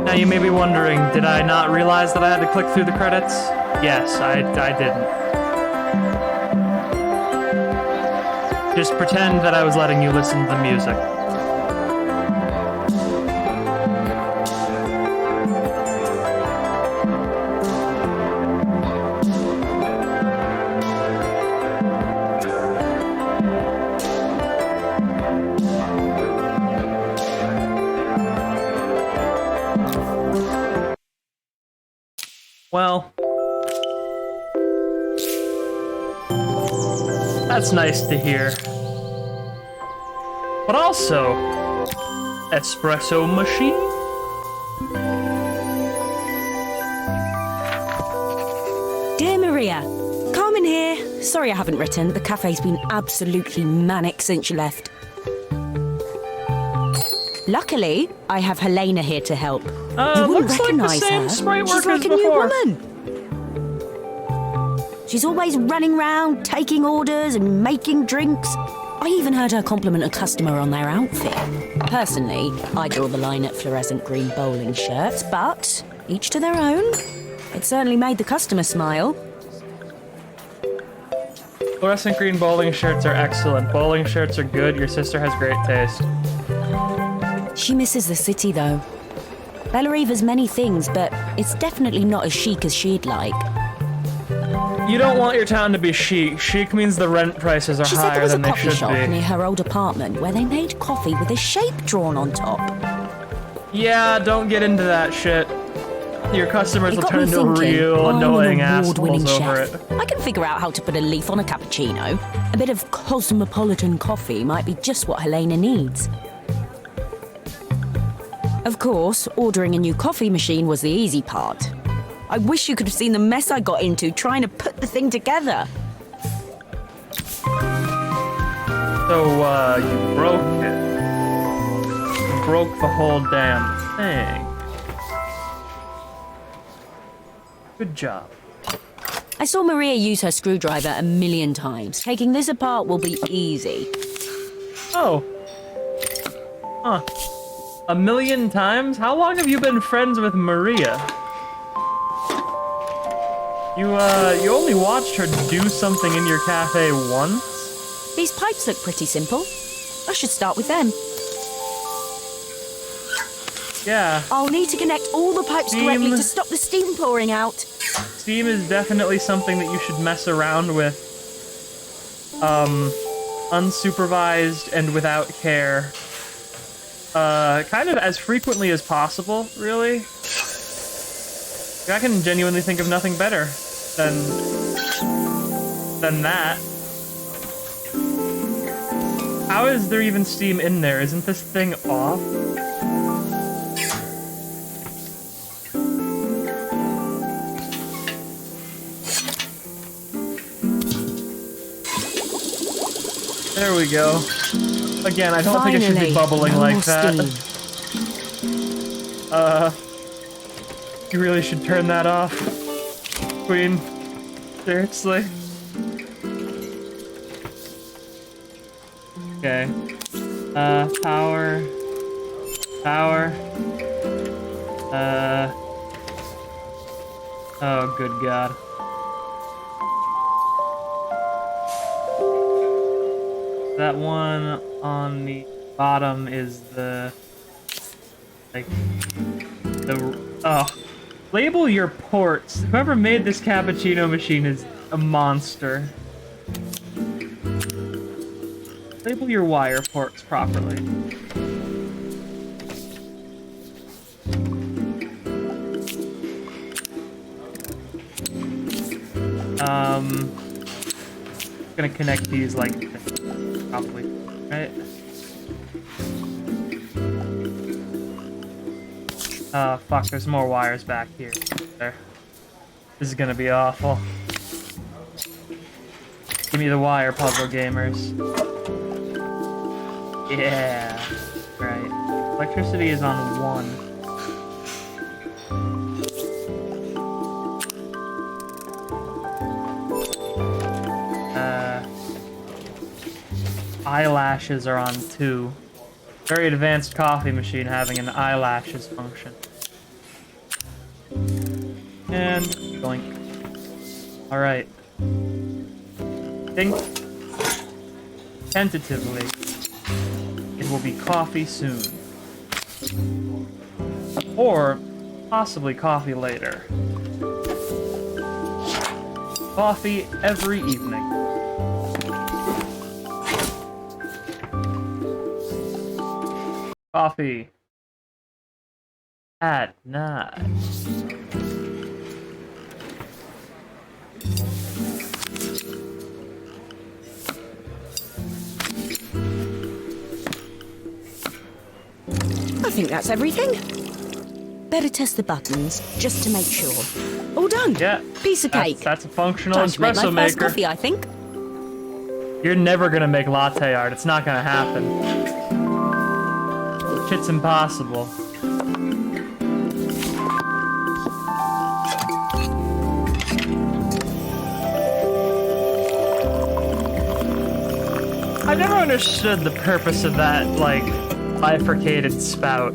Now you may be wondering, did I not realize that I had to click through the credits? Yes, I didn't. Just pretend that I was letting you listen to the music. Well, that's nice to hear. But also, espresso machine? Dear Maria, Carmen here. Sorry I haven't written. The cafe's been absolutely manic since you left. Luckily, I have Helena here to help. You wouldn't Looks like the recognise same her. sprite She's worker like as a new before. woman. She's always running round, taking orders and making drinks. I even heard her compliment a customer on their outfit. Personally, I draw the line at fluorescent green bowling shirts, but each to their own. It certainly made the customer smile. Fluorescent green bowling shirts are excellent. Bowling shirts are good. Your sister has great taste. She misses the city, though. Bellariva's many things, but it's definitely not as chic as she'd like. You don't want your town to be chic. Chic means the rent prices are She said there higher was a than they coffee should shop be. near her old apartment where they made coffee with a shape drawn on top. Yeah, don't get into that shit. Your customers It will got turn me into thinking, real I'm annoying an award-winning assholes over chef. it. I can figure out how to put a leaf on a cappuccino. A bit of cosmopolitan coffee might be just what Helena needs. Of course, ordering a new coffee machine was the easy part. I wish you could have seen the mess I got into trying to put the thing together. So, you broke it. You broke the whole damn thing. Good job. I saw Maria use her screwdriver a million times. Taking this apart will be easy. Oh. Huh. A million times? How long have you been friends with Maria? You only watched her do something in your cafe once? These pipes look pretty simple. I should start with them. Yeah. I'll need to connect all the pipes Steam. correctly to stop the steam pouring out. Steam is definitely something that you should mess around with. Unsupervised and without care. Kind of as frequently as possible, really. I can genuinely think of nothing better than that. How is there even steam in there? Isn't this thing off? There we go. Again, I don't think it should be Finally, bubbling no like more that. steam. You really should turn that off, Queen. Seriously. Okay. Power. Power. Oh, good God. That one on the bottom is the... Like... Label your ports. Whoever made this cappuccino machine is a monster. Label your wire ports properly. Gonna connect these like this, probably, right? Oh fuck, there's more wires back here. There. This is gonna be awful. Give me the wire, puzzle gamers. Yeah. Right. Electricity is on 1. Eyelashes are on 2. Very advanced coffee machine having an eyelashes function. And going. Alright. Think tentatively it will be coffee soon. Or possibly coffee later. Coffee every evening. Coffee at night. I think that's everything. Better test the buttons, just to make sure. All done. Yeah. Piece of cake. That's a functional Time to make my espresso first maker. coffee, I think. You're never gonna make latte art. It's not gonna happen. Shit's impossible. I never understood the purpose of that, like, bifurcated spout.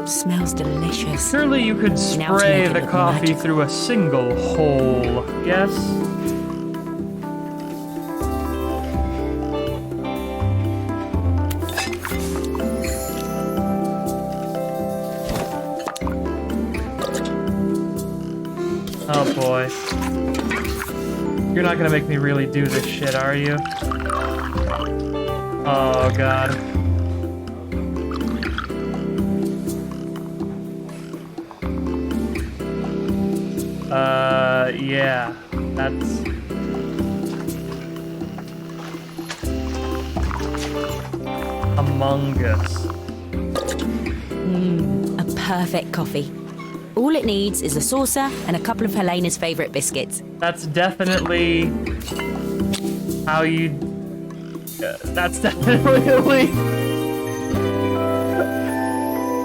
Smells delicious. Surely you could Now to make spray it the look coffee magical. through a single hole, yes? Oh boy. You're not gonna make me really do this shit, are you? Oh god. Yeah. That's... Among Us. A perfect coffee. All it needs is a saucer and a couple of Helena's favourite biscuits. That's definitely how you... that's definitely...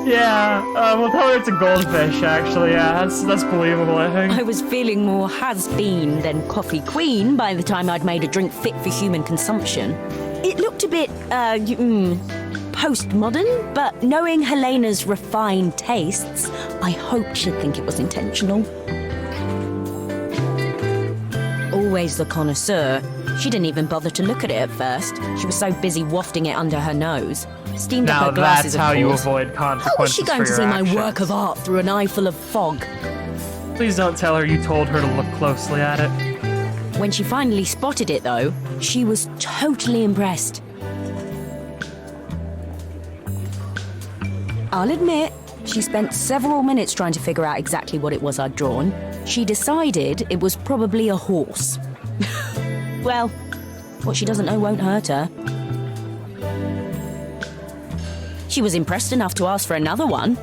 Yeah, we'll tell her it's a goldfish, actually. Yeah, that's believable, I think. I was feeling more has-been than coffee queen by the time I'd made a drink fit for human consumption. It looked a bit, postmodern, but knowing Helena's refined tastes, I hoped she'd think it was intentional. Always the connoisseur, she didn't even bother to look at it at first. She was so busy wafting it under her nose. Steamed up Now her glasses, that's how of you course. avoid How was consequences she going for to your see actions. my work of art through an eye full of fog? Please don't tell her you told her to look closely at it. When she finally spotted it, though, she was totally impressed. I'll admit, she spent several minutes trying to figure out exactly what it was I'd drawn. She decided it was probably a horse. Well, what she doesn't know won't hurt her. She was impressed enough to ask for another one.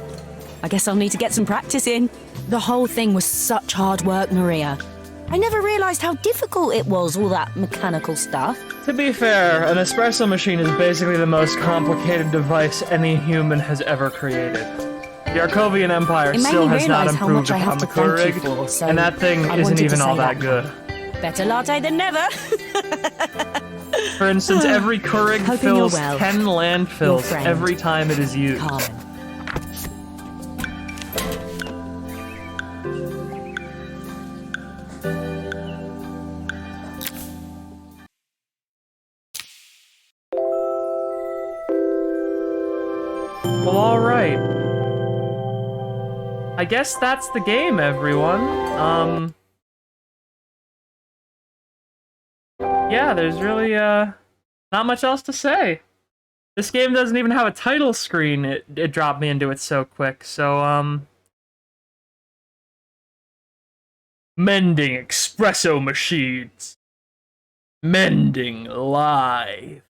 I guess I'll need to get some practice in. The whole thing was such hard work, Maria. I never realised how difficult it was, all that mechanical stuff. To be fair, an espresso machine is basically the most complicated device any human has ever created. The Arkovian Empire It made still me has not realise how improved much I have upon the to thank you Keurig, for, so and that thing I isn't wanted to even all say that good. Better latte than never. For instance, every Keurig Hoping fills you're well. 10 Your landfills friend, every time it is used. Carmen. Well, alright. I guess that's the game, everyone. Yeah, there's really, not much else to say. This game doesn't even have a title screen. It dropped me into it so quick, so, Mending espresso machines. Mending live.